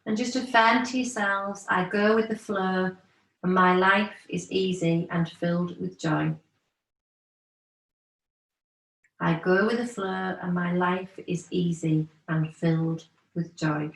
Speaker 1: And just affirm to yourselves, I go with the flow and my life is easy and filled with joy. I go with the flow and my life is easy and filled with joy.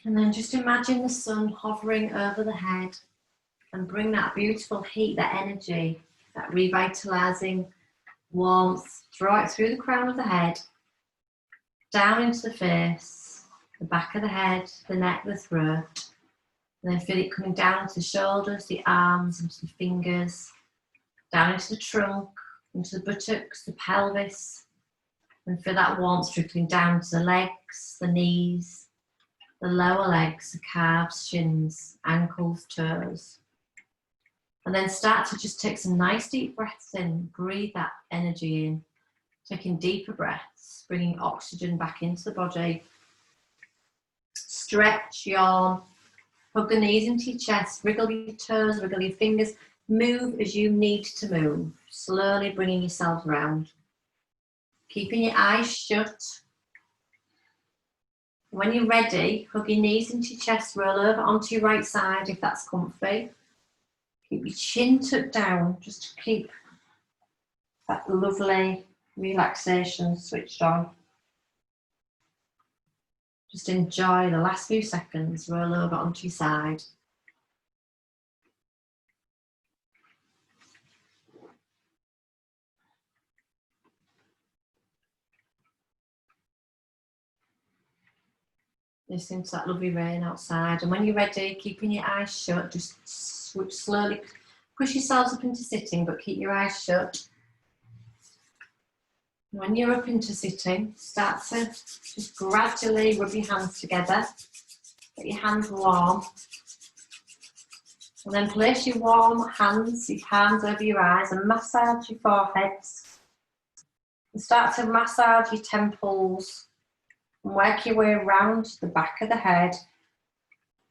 Speaker 1: And then just imagine the sun hovering over the head and bring that beautiful heat, that energy, that revitalizing warmth, throw it through the crown of the head, down into the face, the back of the head, the neck, the throat. And then feel it coming down into the shoulders, the arms, into the fingers, down into the trunk, into the buttocks, the pelvis. And feel that warmth trickling down to the legs, the knees, the lower legs, the calves, shins, ankles, toes. And then start to just take some nice deep breaths in, breathe that energy in, taking deeper breaths, bringing oxygen back into the body. Stretch, yawn, hug the knees into your chest, wriggle your toes, wriggle your fingers, move as you need to move, slowly bringing yourself around. Keeping your eyes shut. When you're ready, hug your knees into your chest, roll over onto your right side if that's comfy. Keep your chin tucked down, just to keep that lovely relaxation switched on. Just enjoy the last few seconds, roll over onto your side. Listening to that lovely rain outside, and when you're ready, keeping your eyes shut, just slowly push yourselves up into sitting, but keep your eyes shut. When you're up into sitting, start to just gradually rub your hands together, get your hands warm, and then place your warm hands, your palms over your eyes, and massage your foreheads. And start to massage your temples, and work your way around the back of the head,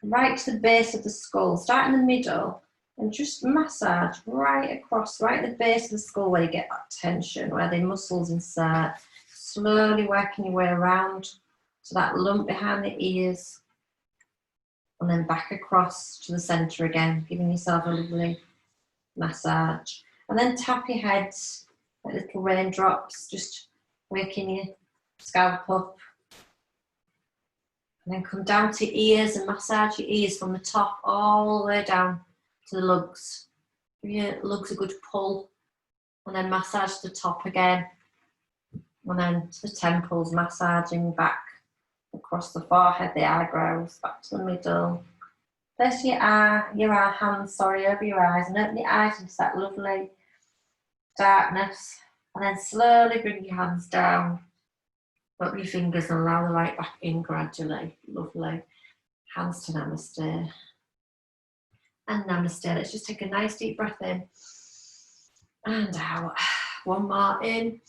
Speaker 1: right to the base of the skull. Start in the middle and just massage right across, right at the base of the skull where you get that tension, where the muscles insert. Slowly working your way around to that lump behind the ears, and then back across to the centre again, giving yourself a lovely massage. And then tap your heads like little raindrops, just waking your scalp up. And then come down to your ears and massage your ears from the top all the way down to the lugs. Give your lugs a good pull, and then massage the top again. And then to the temples, massaging back across the forehead, the eyebrows, back to the middle. Place your hands over your eyes, and open your eyes into that lovely darkness. And then slowly bring your hands down. Open your fingers and allow the light back in gradually. Lovely. Hands to namaste. And namaste. Let's just take a nice deep breath in and out. One more in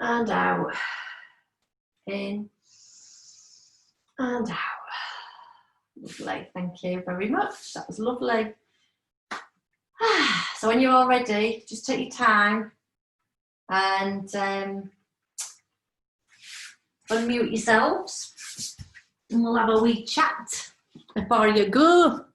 Speaker 1: and out. In and out. Lovely. Thank you very much. That was lovely. So when you're all ready, just take your time and unmute yourselves, and we'll have a wee chat before you go.